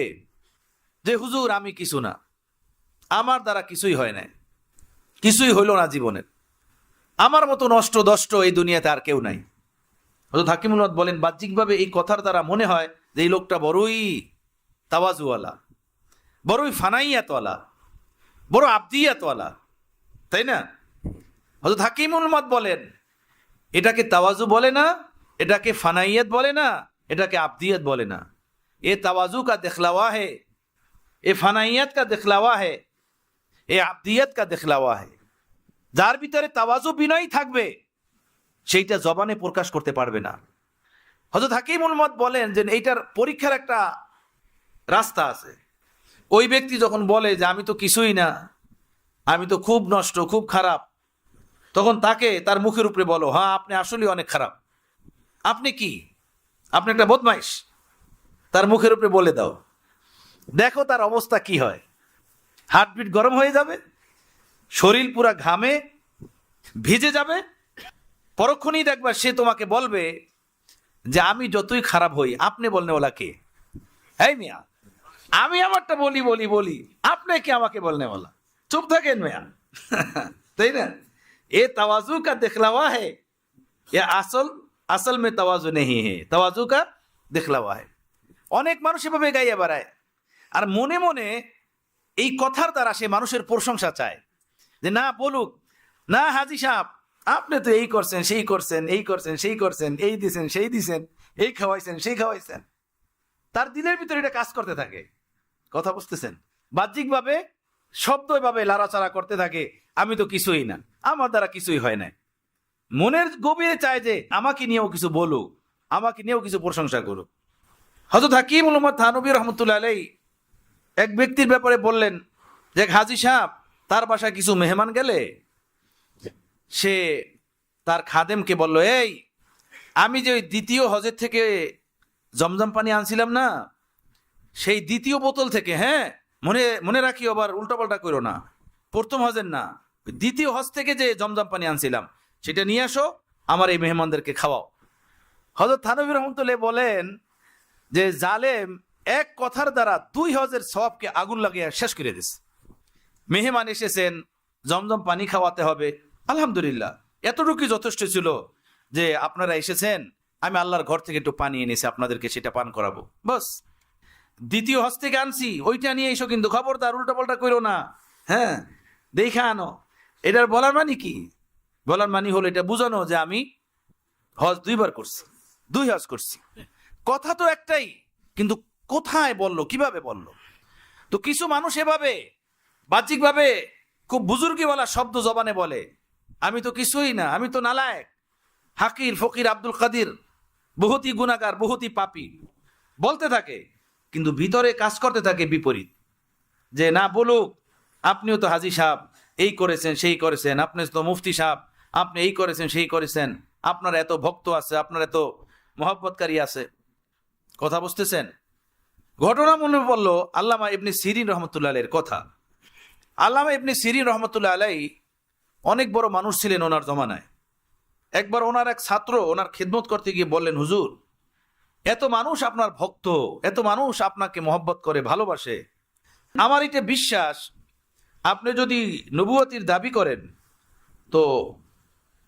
যে হুজুর আমি কিছু না, আমার দ্বারা কিছুই হয় না, কিছুই হইল না জীবনের, আমার মতো নষ্ট দষ্ট এই দুনিয়াতে আর কেউ নাই। হযরত হাকিমুল উম্মত বলেন, বাহ্যিকভাবে এই কথার দ্বারা মনে হয় যে এই লোকটা বড়ই তাওয়াজুওয়ালা, বড়ই ফানাইয়াতওয়ালা, বড় আবদিয়াতওয়ালা, তাই না? হযরত হাকিমুল উম্মত বলেন, এটাকে তাওয়াজু বলে না, এটাকে ফানাইয়াত বলে না, এটাকে আবদিয়াত বলে না। এ তাওয়াজু কা দেখলাওয়া হে, এ ফানাইয়াত কা দেখলাওয়া হে, এ আবদিয়াত কা দেখলাওয়া হে। যার ভিতরে তাওয়াজু বিনয় থাকবে, সেইটা জবানে প্রকাশ করতে পারবে না। হযরত হাকিমুল উম্মত বলেন যে এইটার পরীক্ষার একটা রাস্তা আছে। ওই ব্যক্তি যখন বলে যে আমি তো কিছুই না, আমি তো খুব নষ্ট, খুব খারাপ, তখন তাকে তার মুখের উপরে বলো, হ্যাঁ আপনি আসলে অনেক খারাপ, আপনি কি, আপনি একটা বদমাইশ, তার মুখের উপরে বলে দাও, দেখো তার অবস্থা কি হয়। হার্টবিট গরম হয়ে যাবে, শরীর পুরা ঘামে ভিজে যাবে, পরক্ষণেই দেখবা সে তোমাকে বলবে যে আমি যতই খারাপ হই, আপনি বলনে ওলা কে? এই মিয়া, আমি আমারটা বলি বলি বলি, আপনি কি আমাকে বলনে ওলা? চুপ থাকেন মিয়া। তাই না? এ তাওয়াজু কা দেখলাওয়া হে, এ আসল মে তাওয়াজু নেহি হে, তাওয়াজু কা দেখলাওয়া হে। অনেক মানুষ এভাবে গাইয়া বেড়ায়, আর মনে মনে এই কথার দ্বারা সে মানুষের প্রশংসা চায়, যে না বলুক, না হাজি সাহেব আপনি তো এই করছেন, সেই করছেন, এই করছেন, সেই করছেন, এই দিছেন, সেই দিছেন, এই খাওয়াইছেন, সেই খাওয়াইছেন। তার দিলের ভিতরে এটা কাজ করতে থাকে। কথা বুঝতেছেন? বাহ্যিকভাবে শব্দ এভাবে লাড়াচাড়া করতে থাকে, আমি তো কিছুই না, আমার দ্বারা কিছুই হয় না। মনের গভীরে চায় যে আমাকে নিয়েও কিছু বলুক, আমাকে নিয়েও কিছু প্রশংসা করুক। হযরত হাকিমুল উম্মত থানভী রহমতুল্লাহ আলাইহি এক ব্যক্তির ব্যাপারে বললেন যে হাজী সাহেব, তার বাসায় কিছু মেহমান গেলে সে তার খাদেমকে বলল, এই আমি যে ওই দ্বিতীয় হজের থেকে জমজম পানি আনছিলাম না, সেই দ্বিতীয় বোতল থেকে, হ্যাঁ মনে মনে রাখি, আবার উল্টাপাল্টা করো না, প্রথম হজের না, দ্বিতীয় হজ থেকে যে জমজম পানি আনছিলাম সেটা নিয়ে আসো, আমার এই মেহমানদেরকে খাওয়াও। হযরত থানভী রহমতুল্লাহ বলেন যে জালেম এক কথার দ্বারা 2 হজের সওয়াবকে আগুন লাগিয়ে শেষ করে দিস। মেহমান এসেছেন, জমজম পানি খাওয়াতে হবে, আলহামদুলিল্লাহ এতটুকুই যথেষ্ট ছিল যে আপনারা এসেছেন, আমি আল্লাহর ঘর থেকে একটু পানি এনেছি, আপনাদেরকে সেটা পান করাবো, বাস। দ্বিতীয় হজ থেকে আনছি, ওইটা নিয়ে এসো, কিন্তু খবরদার উল্টাপাল্টা করো না, হ্যাঁ দেখা আনো। এটার বলার মানে কি? বলার মানে হলো এটা বুঝানো যে আমি হজ 2 বার করছি, 2 হজ করছি। কথা তো একটাই, কিন্তু কোথায় বললো, কিভাবে বললো? তো কিছু মানুষ এভাবে বাহ্যিকভাবে খুব বুজুর্গিওয়ালা শব্দ জবানে বলে, আমি তো কিছুই না, আমি তো নালায়েক, হাকির, ফকির, আব্দুল কাদির, বহুতই গুনাহগার, বহুতই পাপী বলতে থাকে, কিন্তু ভিতরে কাজ করতে থাকে বিপরীত। যে না বলুক, আপনিও তো হাজী সাহেব, এই করেছেন সেই করেছেন, আপনি তো মুফতি সাহেব, আপনি এই করেছেন সেই করেছেন, আপনার এত ভক্ত আছে, আপনার এত মহব্বতকারী আছে। কথা বুঝতেছেন? ঘটনা মনে পড়লো আল্লামা ইবনে সিরিন রহমতুল্লাহ আলাইহির কথা। আল্লামা ইবনে সিরিন রহমতুল্লাহ আলাইহি অনেক বড় মানুষ ছিলেন ওনার জমানায়। একবার ওনার এক ছাত্র ওনার খিদমত করতে গিয়ে বললেন, হুজুর, এত মানুষ আপনার ভক্ত, এত মানুষ আপনাকে মহব্বত করে, ভালোবাসে, আমার এটা বিশ্বাস, আপনি যদি নবুয়তির দাবি করেন তো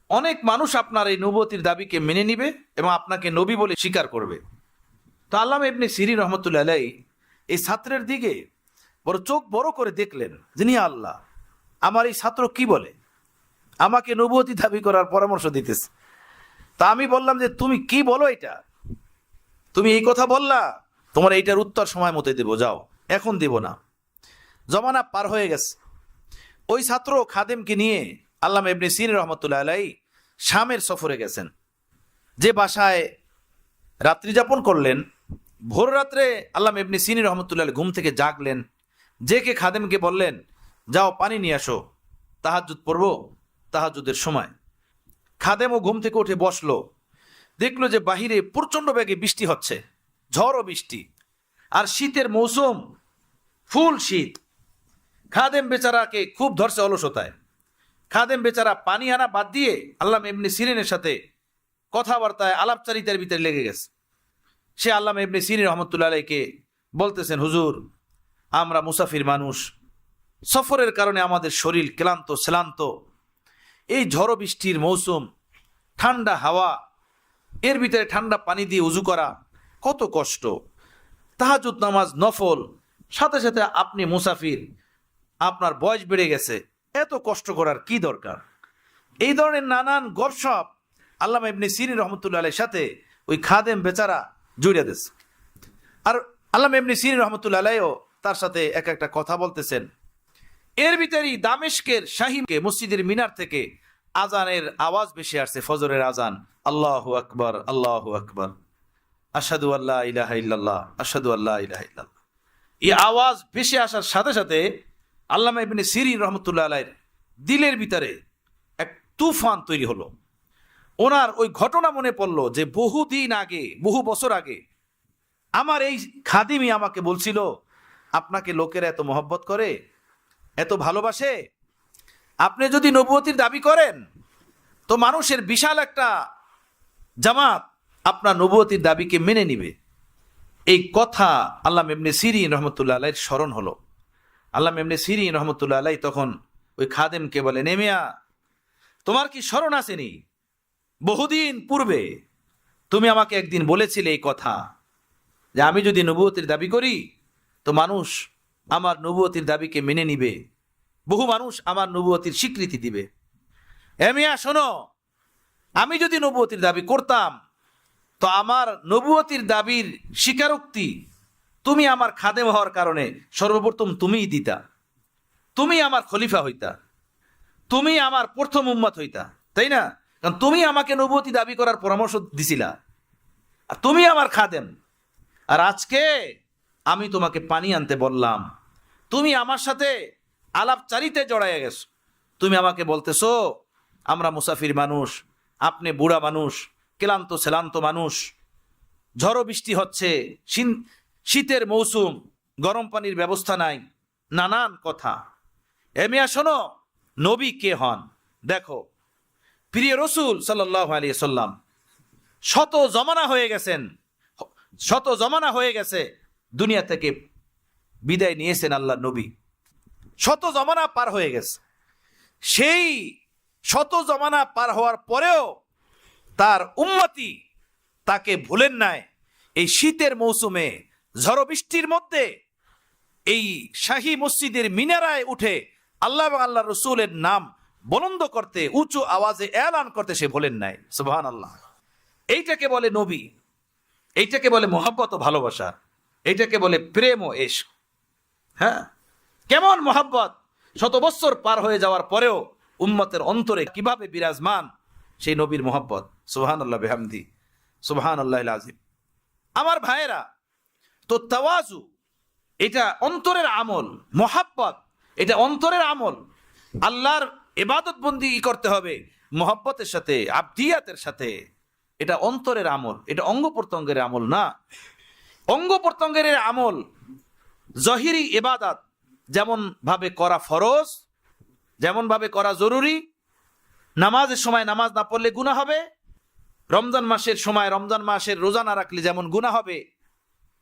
অনেক মানুষ আপনার এই নবুয়তির দাবিকে মেনে নিবে এবং আপনাকে নবী বলে স্বীকার করবে। তো আল্লামা ইবনে সিরিন রহমতুল্লাহ আলাইহি এই ছাত্রের দিকে বড় চোখ বড় করে দেখলেন, যিনি আল্লাহ, আমার এই ছাত্র কি বলে, আমাকে নবুয়তি দাবি করার পরামর্শ দিতেছে। তা আমি বললাম যে তুমি কি বলো, এটা তুমি এই কথা বললা, তোমার এইটার উত্তর সময় মতো দেবো, যাও, এখন দেব না, জমানা পার হয়ে গেছে। ওই ছাত্র খাদেমকে নিয়ে আল্লামা ইবনে সিরিন রহমতুল্লাহ আলাইহি শামের সফরে গেছেন। যে বাসায় রাত্রি যাপন করলেন, ভোর রাত্রে আল্লামা ইবনে সিরিন রহমতুল্লাহ আলাইহি ঘুম থেকে জাগলেন, জেকে খাদেমকে বললেন, যাও পানি নিয়ে আসো, তাহাজ্জুদ পড়বো, তাহাজ্জুদের সময়। খাদেমও ঘুম থেকে উঠে বসলো, দেখলো যে বাহিরে প্রচন্ড বেগে বৃষ্টি হচ্ছে, ঝড় ও বৃষ্টি, আর শীতের মৌসুম, ফুল শীত। খাদেম বেচারাকে খুব ধরছে অলসতায়। খাদেম বেচারা পানি আনা বাদ দিয়ে আল্লামা ইবনে সিরিনের সাথে কথাবার্তায় আলাপচারিতার ভিতরে লেগে গেছে। সে আল্লামা ইবনে সিরিন রহমতুল্লাহ আলাইহিকে বলতেছেন, হুজুর, আমরা মুসাফির মানুষ, সফরের কারণে আমাদের শরীর ক্লান্ত শ্রান্ত, এই ঝড় বৃষ্টির মৌসুম, ঠান্ডা হাওয়া, এর ভিতরে ঠান্ডা পানি দিয়ে উজু করা কত কষ্ট, তাহাজ্জুদ নামাজ নফল, সাথে সাথে আপনি মুসাফির, আপনার বয়স বেড়ে গেছে, এত কষ্ট করার কি দরকার? এই ধরনের নানান গপসপ আল্লামা ইবনে সিরিন রহমতুল্লাহ আলাইহির সাথে ওই খাদেম বেচারা জড়িয়ে দিয়েছে। আর আল্লামা ইবনে সিরিন রহমতুল্লাহ আলাইহিও তার সাথে এক একটা কথা বলতেছেন। এর ভিতরেই দামেস্কের শাহীকে মসজিদের মিনার থেকে আজানের আওয়াজ ভেসে আসছে, ফজরের আজান, আল্লাহু আকবার, আল্লাহু আকবার, আশহাদু আল্লা ইলাহা ইল্লাল্লাহ, আশহাদু আল্লা ইলাহা ইল্লাল্লাহ। এই আওয়াজ ভেসে আসার সাথে সাথে আল্লামা ইবনে সিরিন রহমতুল্লাহ আলাইহির দিলের ভিতরে এক তুফান তৈরি হলো। ওনার ওই ঘটনা মনে পড়লো যে বহুদিন আগে, বহু বছর আগে আমার এই খাদিমই আমাকে বলছিল, আপনাকে লোকেরা এত মহব্বত করে, এত ভালোবাসে, আপনি যদি নবুয়তির দাবি করেন তো মানুষের বিশাল একটা জামাত আপনার নবুয়তির দাবিকে মেনে নিবে। এই কথা আল্লামা ইবনে সিরিন রহমতুল্লাহ আলাইহির স্মরণ হলো। আল্লামা ইবনে সিরিন রহমতুল্লাহ আলাইহি তখন ওই খাদেমকে বলেন, মিয়া, তোমার কি স্মরণ আসেনি, বহুদিন পূর্বে তুমি আমাকে একদিন বলেছিলে এই কথা, যে আমি যদি নবুয়তির দাবি করি তো মানুষ আমার নবুয়তির দাবিকে মেনে নিবে, বহু মানুষ আমার নবুয়তির স্বীকৃতি দিবে। মিয়া শোনো, আমি যদি নবুয়তির দাবি করতাম তো আমার নবুয়তির দাবির স্বীকারোক্তি তুমি আমার খাদেম হওয়ার কারণে সর্বপ্রথম তুমিই দিতা, তুমি আমার খলিফা হইতা, তুমি আমার প্রথম উম্মত হইতা, তাই না? কারণ তুমি আমাকে নবুয়তি দাবি করার পরামর্শ দিছিলা, আর তুমি আমার খাদেম। আর আজকে আমি তোমাকে পানি আনতে বললাম, তুমি আমার সাথে আলাপচারিতে জড়াইয়া গেছো, তুমি আমাকে বলতেছো আমরা মুসাফির মানুষ, আপনি বুড়া মানুষ, ক্লান্ত শ্রান্ত মানুষ, ঝড় বৃষ্টি হচ্ছে, শীতের মৌসুম, গরম পানির ব্যবস্থা নাই, নানান কথা। মিয়া শোনো, নবী কে হন দেখো, প্রিয় রসুল সাল্লাল্লাহু আলাইহি সাল্লাম শত জমানা হয়ে গেছেন, শত জমানা হয়ে গেছে দুনিয়া থেকে বিদায় নিয়েছেন আল্লাহ নবী, শত জমানা পার হয়ে গেছে। সেই শত জমানা পার হওয়ার পরেও তার উম্মতি তাকে ভুলেন নাই। এই শীতের মৌসুমে ঝড় বৃষ্টির মধ্যে এই শাহী মসজিদের মিনারায় উঠে আল্লাহ এবং আল্লাহ রসুলের নাম বুলন্দ করতে, উঁচু আওয়াজে এলান করতে সে ভুলেন নাই। সুবহানাল্লাহ। এইটাকে বলে নবী, এইটাকে বলে মহব্বত ও ভালোবাসা, এইটাকে বলে প্রেম ও ইশক। হ্যাঁ, কেমন মহব্বত শত বছর পার হয়ে যাওয়ার পরেও উম্মতের অন্তরে কিভাবে বিরাজমান সেই নবীর মহব্বত। সুবহানাল্লাহ বিহামদি, সুবহানাল্লাহিল আযীম। আমার ভাইয়েরা, তো তাওয়াজু এটা অন্তরের আমল, মহাব্বত এটা অন্তরের আমল। আল্লাহর ইবাদত বন্দি করতে হবে মহব্বতের সাথে, আবদিয়াতের সাথে। এটা অন্তরের আমল, এটা অঙ্গ প্রত্যঙ্গের আমল না। অঙ্গ প্রত্যঙ্গের আমল জহিরি ইবাদত যেমন ভাবে করা ফরজ, যেমন ভাবে করা জরুরি। নামাজের সময় নামাজ না পড়লে গুনাহ হবে, রমজান মাসের সময় রমজান মাসের রোজা না রাখলে যেমন গুনাহ হবে,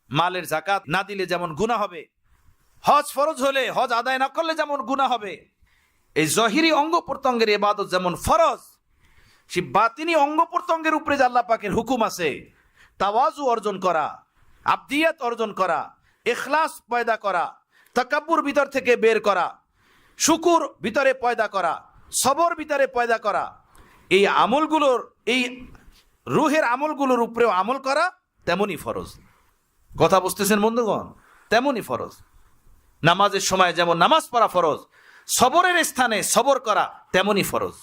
মালের যাকাত না দিলে যেমন গুনাহ হবে, হজ ফরজ হলে হজ আদায় না করলে যেমন গুনাহ হবে। এই জহিরি অঙ্গ প্রত্যঙ্গের ইবাদত যেমন ফরজ, সেই বাতিনি অঙ্গ প্রত্যঙ্গের উপরে যে আল্লাহ পাকের হুকুম আছে, তাওয়াজু অর্জন করা, আবদিয়াত অর্জন করা, ইখলাস পয়দা করা, তাকাব্বুর ভিতর থেকে বের করা, শুকুর ভিতরে পয়দা করা, সবর ভিতরে পয়দা করা, এই আমলগুলোর, এই রুহের আমলগুলোর উপরেও আমল করা তেমনই ফরজ। কথা বুঝতেছেন বন্ধুগণ? তেমনই ফরজ। নামাজের সময় যেমন নামাজ পড়া ফরজ, সবরের স্থানে সবর করা তেমনই ফরজ।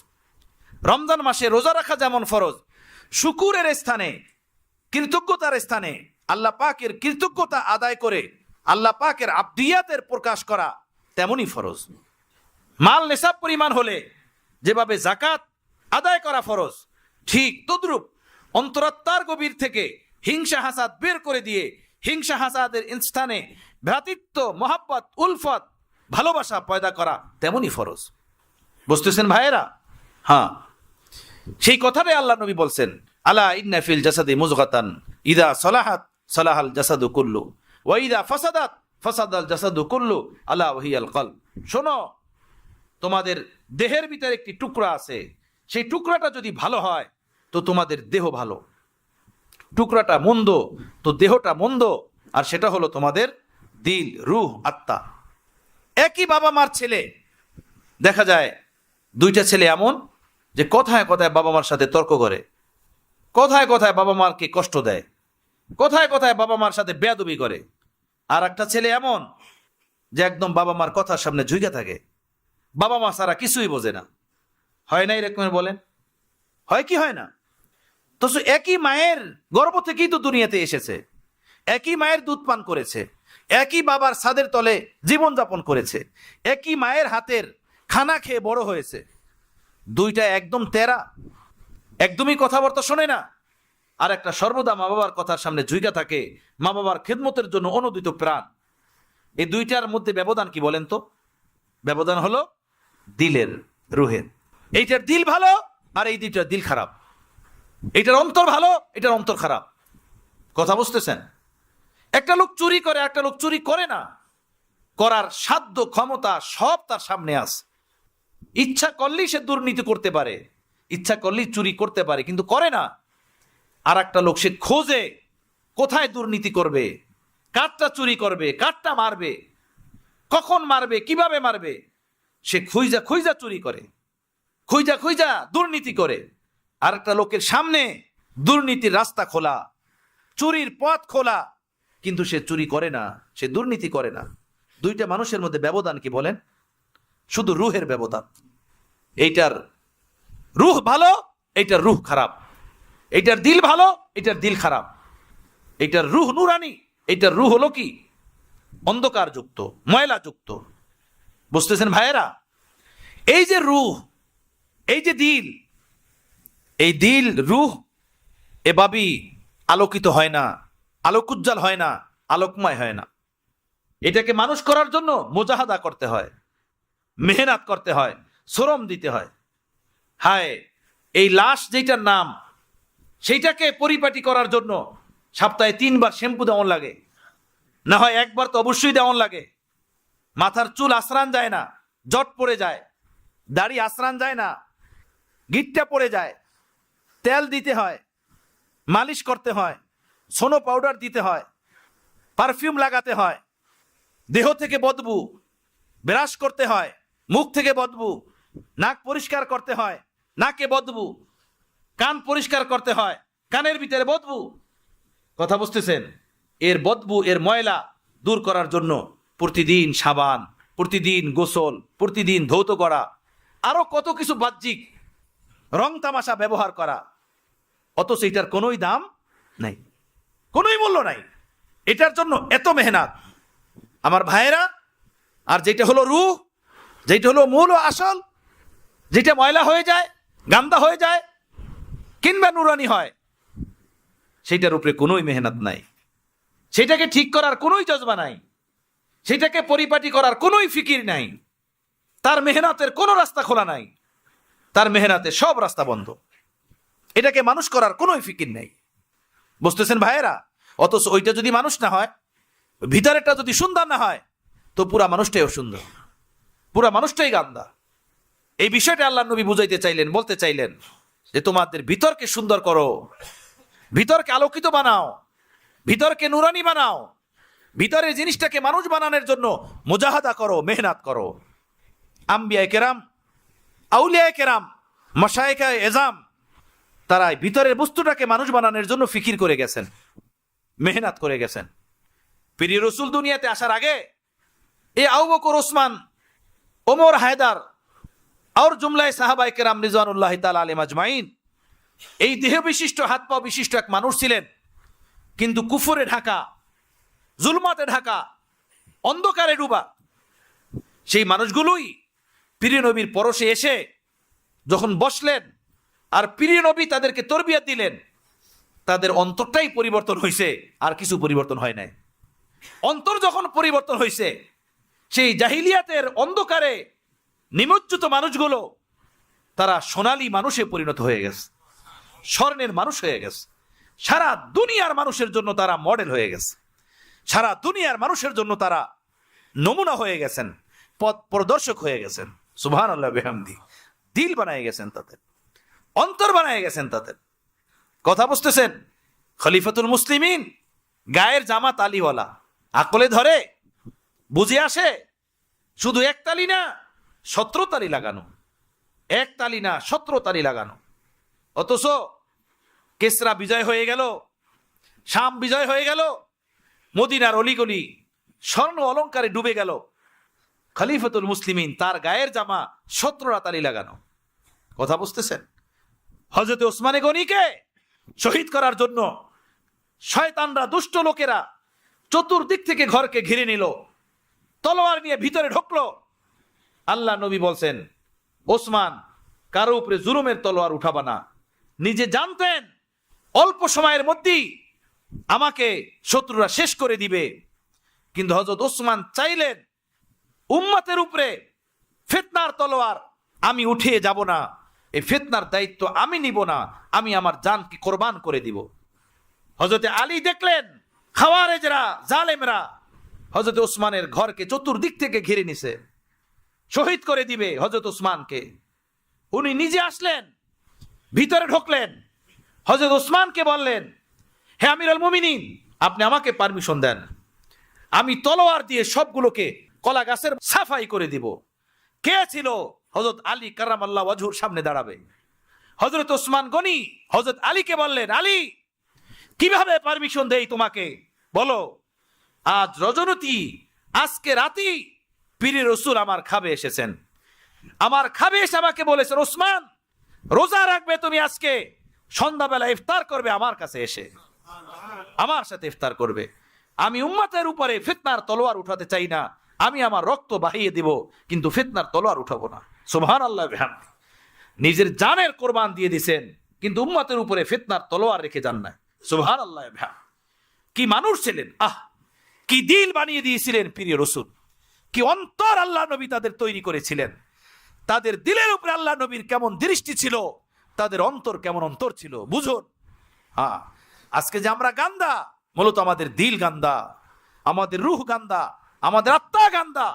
রমজান মাসে রোজা রাখা যেমন ফরজ, শুকুরের স্থানে, কৃতজ্ঞতার স্থানে আল্লাহ পাকের কৃতজ্ঞতা আদায় করে আল্লাহ পাকের আবদিয়াতের প্রকাশ করা তেমনই ফরজ। মাল নেশাব পরিমাণ হলে যেভাবে যাকাত আদায় করা ফরজ, ঠিক তদ্রূপ অন্তরাত্মার গভীর থেকে হিংসা হাসাদ বের করে দিয়ে হিংসা হাসাদের স্থানে ভ্রাতৃত্ব, মহাব্বত, উলফত, ভালোবাসা পয়দা করা তেমনই ফরজ। বুঝতেছেন ভাইয়েরা? হ্যাঁ, সেই কথাটাই আল্লাহ নবী বলছেন, আলা ইন্না ফিল জাসাদি মুযগাতান ইদা সলাহাত সলাহাল জাসাদু কুল্লু ওয়া ইদা ফাসাদাত ফাসাদাল জাসাদু কুল্লু আলা ওয়াহিয়াল কলব। শোনো, তোমাদের দেহের ভিতরে একটি টুকরা আছে, সেই টুকরাটা যদি ভালো হয় তো তোমাদের দেহ ভালো, টুকরাটা মন্দ তো দেহটা মন্দ, আর সেটা হলো তোমাদের দিল, রূহ, আত্মা। একই বাবা মার ছেলে, দেখা যায় দুইটা ছেলে এমন যে কথায় কথায় বাবা মার সাথে তর্ক করে, কথায় কথায় বাবা মারকে কষ্ট দেয়, কথায় কথায় বাবা মার সাথে বেয়াদবি করে। আর একটা ছেলে এমন যে একদম বাবা মার কথার সামনে ঝুঁকে থাকে, বাবা মা সারা কিছুই বোঝে না। হয় না এরকমের? বলেন, হয় কি হয় না? তো একই মায়ের গর্ভ থেকেই তো দুনিয়াতে এসেছে, একই মায়ের দুধ পান করেছে, একই বাবার ছাদের তলে জীবনযাপন করেছে, একই মায়ের হাতের খানা খেয়ে বড় হয়েছে। দুইটা একদম তেরা, একদমই কথাবার্তা শোনে না। আর একটা সর্বদা মা বাবার কথার সামনে ঝুঁকা থাকে, মা বাবার খেদমতের জন্য অনুদিত প্রাণ। এই দুইটার মধ্যে ব্যবধান কি বলেন তো? ব্যবধান হলো দিলের, রুহের। এইটার দিল ভালো আর এই দুইটার দিল খারাপ। এইটার অন্তর ভালো, এটার অন্তর খারাপ। কথা বুঝতেছেন? একটা লোক চুরি করে, একটা লোক চুরি করে না, করার সাধ্য ক্ষমতা সব তার সামনে আছে। ইচ্ছা করলেই সে দুর্নীতি করতে পারে, ইচ্ছা করলেই চুরি করতে পারে, কিন্তু করে না। আর একটা লোক সে খোঁজে কোথায় দুর্নীতি করবে, কারটা চুরি করবে, কারটা মারবে, কখন মারবে, কিভাবে মারবে, সে খুঁজা খুঁজা চুরি করে, খুঁজা খুঁজা দুর্নীতি করে। আর একটা লোকের সামনে দুর্নীতির রাস্তা খোলা, চুরির পথ খোলা, কিন্তু সে চুরি করে না, সে দুর্নীতি করে না। দুইটা মানুষের মধ্যে ব্যবধান কি বলেন? শুধু রুহের ব্যবধান। এইটার রুহ ভালো, এইটার রুহ খারাপ। এইটার দিল ভালো, এইটার দিল খারাপ। এইটার রুহ নুরানি, এইটার রুহ হলো কি? অন্ধকার যুক্ত, ময়লা যুক্ত। বুঝতেছেন ভাইয়েরা? এই যে রুহ, এই যে দিল, এই দিল রুহ এভাবেই আলোকিত হয় না, আলোকুজ্জ্বল হয় না, আলোকময় হয় না। এটাকে মানুষ করার জন্য মুজাহাদা করতে হয়, মেহনত করতে হয়, শ্রম দিতে হয়। হায়, এই লাশ যেটার নাম, সেইটাকে পরিপাটি করার জন্য সপ্তাহে 3 বার শ্যাম্পু দেওয়ান লাগে, না হয় একবার তো অবশ্যই দেওয়ান লাগে। মাথার চুল আশ্রান যায় না, জট পড়ে যায়, দাড়ি আশ্রান যায় না, গিট্টা পড়ে যায়, তেল দিতে হয়, মালিশ করতে হয়, সোনো পাউডার দিতে হয়, পারফিউম লাগাতে হয়, দেহ থেকে বদবু, ব্রাশ করতে হয়, মুখ থেকে বদবু, নাক পরিষ্কার করতে হয়, নাকে বদবু, কান পরিষ্কার করতে হয়, কানের ভিতরে বদবু, কথা বুঝতেছেন? এর বদবু, এর ময়লা দূর করার জন্য প্রতিদিন সাবান, প্রতিদিন গোসল, প্রতিদিন ধৌত করা, আরো কত কিছু বাহ্যিক রং তামাশা ব্যবহার করা, অথচ এটার কোনোই দাম নাই, কোনোই মূল্য নাই। এটার জন্য এত মেহনত আমার ভাইয়েরা। আর যেটা হলো রূহ, যেটা হলো মূল ও আসল, যেটা ময়লা হয়ে যায়, গান্দা হয়ে যায়, কিংবা নুরানি হয়, সেটার উপরে কোনোই মেহনত নাই, সেটাকে ঠিক করার কোনোই জজবা নাই, সেটাকে পরিপাটি করার কোনোই ফিকির নাই, তার মেহনতের কোনো রাস্তা খোলা নাই, তার মেহনতে সব রাস্তা বন্ধ, এটাকে মানুষ করার কোনোই ফিকির নেই। বুঝতেছেন ভাইয়েরা? অথচ ওইটা যদি মানুষ না হয়, ভিতরেরটা যদি সুন্দর না হয়, তো পুরা মানুষটাই অসুন্দর, পুরা মানুষটাই গান্দা। এই বিষয়টা আল্লাহ নবী বুঝাইতে চাইলেন, বলতে চাইলেন যে তোমাদের ভিতরকে সুন্দর করো, ভিতরকে আলোকিত বানাও, ভিতরকে নুরানি বানাও, ভিতরের জিনিসটাকে মানুষ বানানোর জন্য মুজাহাদা করো, মেহনত করো। আম্বিয়ায়ে কেরাম, আউলিয়ায়ে কেরাম, মাশায়েখে এজাম, তারা ভিতরের বস্তুটাকে মানুষ বানানোর জন্য ফিকির করে গেছেন, মেহনত করে গেছেন। প্রিয় রাসূল দুনিয়াতে আসার আগে এই আবু বকর, ওসমান, ওমর, হায়দার আর জুমলায় সাহাবায়ে কেরাম রিজওয়ানুল্লাহি তাআলা আলাইহিম আজমাইন, এই দেহ বিশিষ্ট, হাত পা বিশিষ্ট এক মানুষ ছিলেন, কিন্তু কুফরে ঢাকা, জুলমাতে ঢাকা, অন্ধকারে ডুবা। সেই মানুষগুলোই প্রিয় নবীর পরশে এসে যখন বসলেন আর প্রিয় নবী তাদেরকে তরবিয়ত দিলেন, তাদের অন্তরটাই পরিবর্তন হয়েছে, আর কিছু পরিবর্তন হয় নাই। অন্তর যখন পরিবর্তন হয়েছে, সেই জাহিলিয়াতের অন্ধকারে নিমজ্জিত মানুষগুলো তারা সোনালী মানুষে পরিণত হয়ে গেছে, স্বর্ণের মানুষ হয়ে গেছে। সারা দুনিয়ার মানুষের জন্য তারা মডেল হয়ে গেছে, সারা দুনিয়ার মানুষের জন্য তারা নমুনা হয়ে গেছেন, পথ প্রদর্শক হয়ে গেছেন। সুবহানাল্লাহ বিহামদি। দিল বানায় গেছেন তাদের, অন্তর বানায় গেছেন তাদের। কথা বুঝতেছেন? খলিফাতুল মুসলিমিন, গায়ের জামা তালিওয়ালা, আকলে ধরে, বুঝে আসে, শুধু এক তালি না 17 তালি লাগানো, এক তালি না 17 তালি লাগানো। অথচ কেসরা বিজয় হয়ে গেল, শাম বিজয় হয়ে গেল, মদিনার অলিগলি স্বর্ণ অলঙ্কারে ডুবে গেল, খলিফাতুল মুসলিমিন তার গায়ের জামা 17 তালি লাগানো। কথা বুঝতেছেন? হযরত ওসমানে গনিকে শহীদ করার জন্য শয়তানরা, দুষ্ট লোকেরা চতুর্দিক থেকে ঘরকে ঘিরে নিল, তলোয়ার নিয়ে ভিতরে ঢুকলো। আল্লাহ নবী বলছেন, ওসমান, কারো উপরে জুলুমের তলোয়ার উঠাবা না। নিজে জানতেন অল্প সময়ের মধ্যেই আমাকে শত্রুরা শেষ করে দিবে, কিন্তু হযরত ওসমান চাইলেন উম্মতের উপরে ফিতনার তলোয়ার আমি উঠিয়ে যাব না, এই ফিতনার দায়িত্ব আমি নিব না, আমি আমার জানকে কোরবান করে দিব। হযরত আলী দেখলেন খাওয়ারেজরা, জালেমরা হযরত ওসমানের ঘরকে চতুর্দিক থেকে ঘিরে নিছে, শহীদ করে দিবে হযরত ওসমানকে। উনি নিজে আসলেন, ভিতরে ঢুকলেন, হযরত ওসমানকে বললেন, হে আমিরুল মুমিনিন, আপনি আমাকে পারমিশন দেন, আমি তলোয়ার দিয়ে সবগুলোকে কলা গাছের সাফাই করে দিব। কে ছিল? হযরত আলী কারামাল্লাহু ওয়াজহুর সামনে দাঁড়াবে। হযরত ওসমান গনি হযরত আলীকে বললেন, আলী, কিভাবে পারমিশন দেই তোমাকে, বলো। আজ রজনীতি, আজকে রাতেই পীরে রসুল আমার খাবে এসেছেন, আমার খাবে এসে আমাকে বলেছেন, ওসমান, রোজা রাখবে তুমি, আজকে সন্ধ্যাবেলা ইফতার করবে আমার কাছে এসে, আমার সাথে ইফতার করবে। আমি উম্মতের উপরে ফিতনার তলোয়ার উঠাতে চাই না, আমি আমার রক্ত বাহিয়ে দিব, কিন্তু ফিতনার তলোয়ার উঠাবো না। সুবহানাল্লাহ বিহামদি। নিজের জানের কোরবান দিয়ে দিছেন, কিন্তু উম্মতের উপরে ফিতনার তলোয়ার রেখে যান না। সুবহানাল্লাহ বিহামদি। কি মানুষ ছিলেন! আহ, কি দিল বানিয়ে দিয়েছিলেন প্রিয় রাসূল, কি অন্তর আল্লাহ নবী তাদের তৈরি করেছিলেন। তাদের দিলের উপরে আল্লাহ নবীর কেমন দৃষ্টি ছিল, তাদের অন্তর কেমন অন্তর ছিল বুঝুন। হ্যাঁ, আজকে যে আমরা গান্দা, মূলত আমাদের দিল গান্দা, আমাদের রূহ গান্দা, আমাদের আত্মা গান্দা,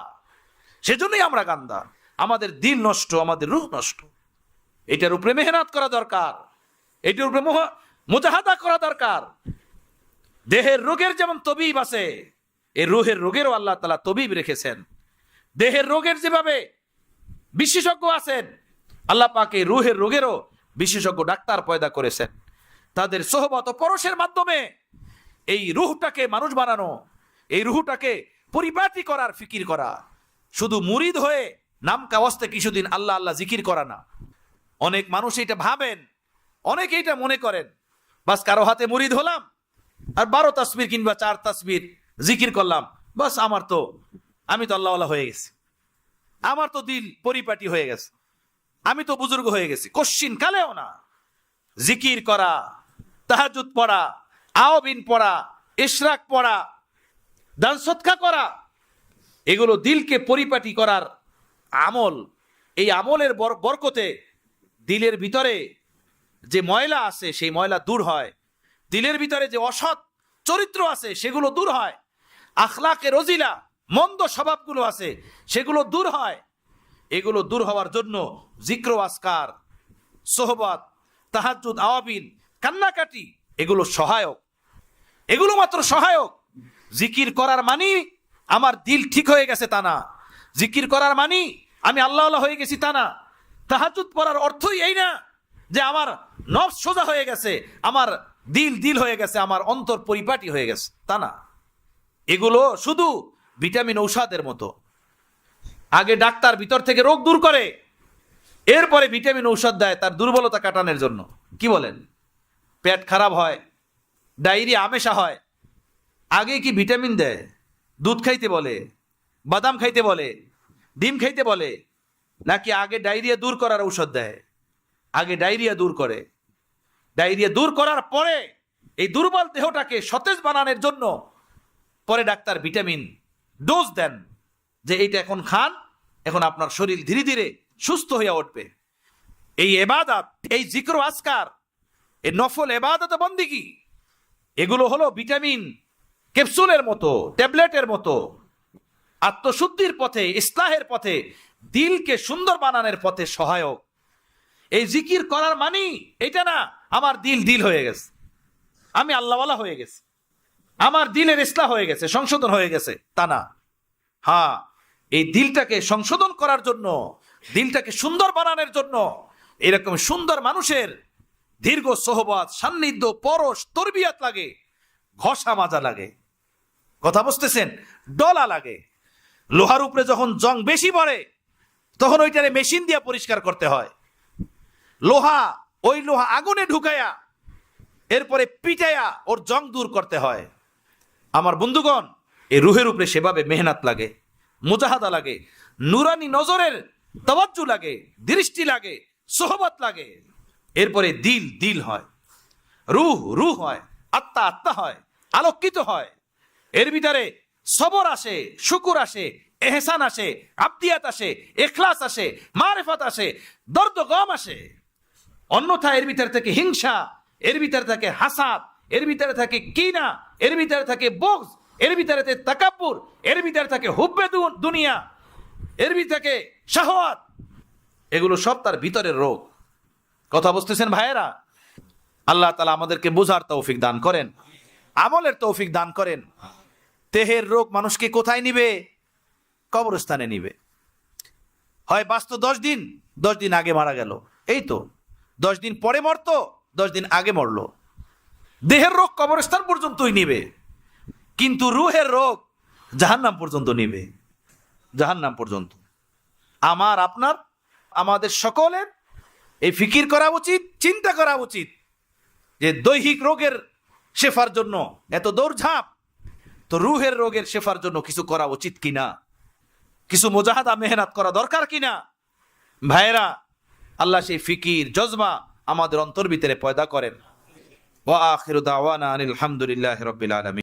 সেজন্যই আমরা গান্দা। আমাদের দিল নষ্ট, আমাদের রূহ নষ্ট। এটার উপরে মেহনত করা দরকার, এটার উপরে মুজাহাদা করা দরকার। দেহের রোগের যেমন তবিব আছে, এই রুহের রোগেরও আল্লাহ তাআলা তবিব রেখেছেন। দেহের রোগের যেভাবে বিশেষজ্ঞ আছেন, আল্লাহ পাক এই রুহের রোগেরও বিশেষজ্ঞ ডাক্তার পয়দা করেছেন। তাদের সোহবত ও পরশের মাধ্যমে এই রুহটাকে মানুষ বানানো, এই রুহটাকে পরিপাটি করার ফিকির করা। শুধু মুরিদ হয়ে নাম কাওয়াস্তে কিছুদিন আল্লাহ আল্লাহ জিকির করা না। অনেক মানুষ এটা ভাবেন, অনেকে এটা মনে করেন, বাস কারো হাতে মুরিদ হলাম আর 12 তাসবির কিংবা 4 তাসবির জিকির করলাম, বাস আমি তো আল্লাহওয়ালা হয়ে গেছি, আমার তো দিল পরিপাটি হয়ে গেছে, আমি তো বুজুর্গ হয়ে গেছি। কশ্চিন কালেও না। জিকির করা, তাহাজ্জুদ পড়া, আওবিন পড়া, ইশরাক পড়া, দান সদকা করা, এগুলো দিলকে পরিপাটি করার আমল। এই আমলের বরকতে দিলের ভিতরে যে ময়লা আছে সেই ময়লা দূর হয়, দিলের ভিতরে যে অসৎ চরিত্র আছে সেগুলো দূর হয়, আখলাকে রজিলা মন্দ স্বভাবগুলো আছে সেগুলো দূর হয়। এগুলো দূর হওয়ার জন্য জিক্র আসকার, সোহবত, তাহাজ্জুদ, আওয়াবিন, কান্নাকাটি এগুলো সহায়ক, এগুলো মাত্র সহায়ক। জিকির করার মানি আমার দিল ঠিক হয়ে গেছে তা না, জিকির করার মানি আমি আল্লাহ হয়ে গেছি তা না। তাহাজ্জুদ পড়ার অর্থই এই না যে আমার নফস সোজা হয়ে গেছে, আমার দিল হয়ে গেছে, আমার অন্তর পরিপাটি হয়ে গেছে, তা না। এগুলো শুধু ভিটামিন ঔষধের মতো। আগে ডাক্তার ভিতর থেকে রোগ দূর করে, এরপরে ভিটামিন ঔষধ দেয় তার দুর্বলতা কাটানোর জন্য। কি বলেন? পেট খারাপ হয়, ডায়রিয়া আমেশা হয়, আগে কি ভিটামিন দেয়? দুধ খাইতে বলে, বাদাম খাইতে বলে, ডিম খাইতে বলে, নাকি আগে ডায়রিয়া দূর করার ঔষধ দেয়? আগে ডায়রিয়া দূর করে, ডায়রিয়া দূর করার পরে এই দুর্বল দেহটাকে সতেজ বানানোর জন্য পরে ডাক্তার ভিটামিন ডোজ দেন যে এইটা এখন খান, এখন আপনার শরীর ধীরে ধীরে সুস্থ হয়ে উঠবে। এই ইবাদত, এই জিক্র আজকার, এই নফল ইবাদত বন্দেগী, এগুলো হলো ভিটামিন ক্যাপসুলের মতো, ট্যাবলেটের মতো, আত্মশুদ্ধির পথে, ইসলাহের পথে, দিলকে সুন্দর বানানোর পথে সহায়ক। এই জিকির করার মানি এটা না আমার দিল হয়ে গেছে, আমি আল্লাহওয়ালা হয়ে গেছি, আমার দিলের ইসলাহ হয়ে গেছে, সংশোধন হয়ে গেছে, তা না। হ্যাঁ, এই দিলটাকে সংশোধন করার জন্য, দিলটাকে সুন্দর বানানোর জন্য এরকম সুন্দর মানুষের দীর্ঘ সোহবত, সান্নিধ্য, পরশ, তরবিয়াত লাগে, ঘষা মাজা লাগে। কথা বুঝতেছেন? ডলা লাগে। লোহার উপরে যখন জং বেশি পড়ে তখন ওইটারে মেশিন দিয়ে পরিষ্কার করতে হয়। ওই লোহা আগুনে ঢুকায়া এরপরে পিটায়া ওর জং দূর করতে হয়। আমার বন্ধুগণ, এই রুহের উপরে সেভাবে মেহনত লাগে, মুজাহাদা লাগে, নুরানি নজরের তাওয়াজ্জু লাগে, দৃষ্টি লাগে, সোহবত লাগে। এরপরে দিল হয়, রুহ হয়, আত্মা হয়, আলোকিত হয়। এর ভিতরে সবর আসে, শুকুর আসে, এহসান আসে, আবদিয়াত আসে, ইখলাস আসে, মারিফত আসে, দর্দ গম আসে। অন্যথায় এর ভিতর থেকে হিংসা, এর ভিতর থেকে হাসাদ, এর ভিতরে থাকে কিনা, এর ভিতরে থাকে বগজ, এর ভিতরে থাকে তাকাব্বুর, এর ভিতরে থাকে হুব্বে দুনিয়া, এর ভিতরে থাকে শাহওয়াত। এগুলো সব তার ভিতরের রোগ। কথা বুঝতেছেন ভাইয়েরা? আল্লাহ তাআলা আমাদেরকে বোঝার তৌফিক দান করেন, আমলের তৌফিক দান করেন। দেহের রোগ মানুষকে কোথায় নিবে? কবরস্থানে নিবে। হয় বাঁচত 10 দিন আগে মারা গেল, এই তো 10 দিন পরে মরতো, 10 দিন আগে মরলো। দেহের রোগ কবরস্থান পর্যন্তই নিবে, কিন্তু রুহের রোগ জাহান্নাম পর্যন্ত নিবে, জাহান্নাম পর্যন্ত। আমার, আপনার, আমাদের সকলের এই ফিকির করা উচিত, চিন্তা করা উচিত যে দৈহিক রোগের শেফার জন্য এত দৌড়ঝাঁপ, তো রুহের রোগের শেফার জন্য কিছু করা উচিত কিনা, কিছু মুজাহাদা মেহনত করা দরকার কিনা। ভাইয়েরা, আল্লাহ সেই ফিকির জজবা আমাদের অন্তর ভিতরে পয়দা করেন। ওয়া আখিরু দাওয়ানা আনিল হামদুলিল্লাহি রাব্বিল আলামিন।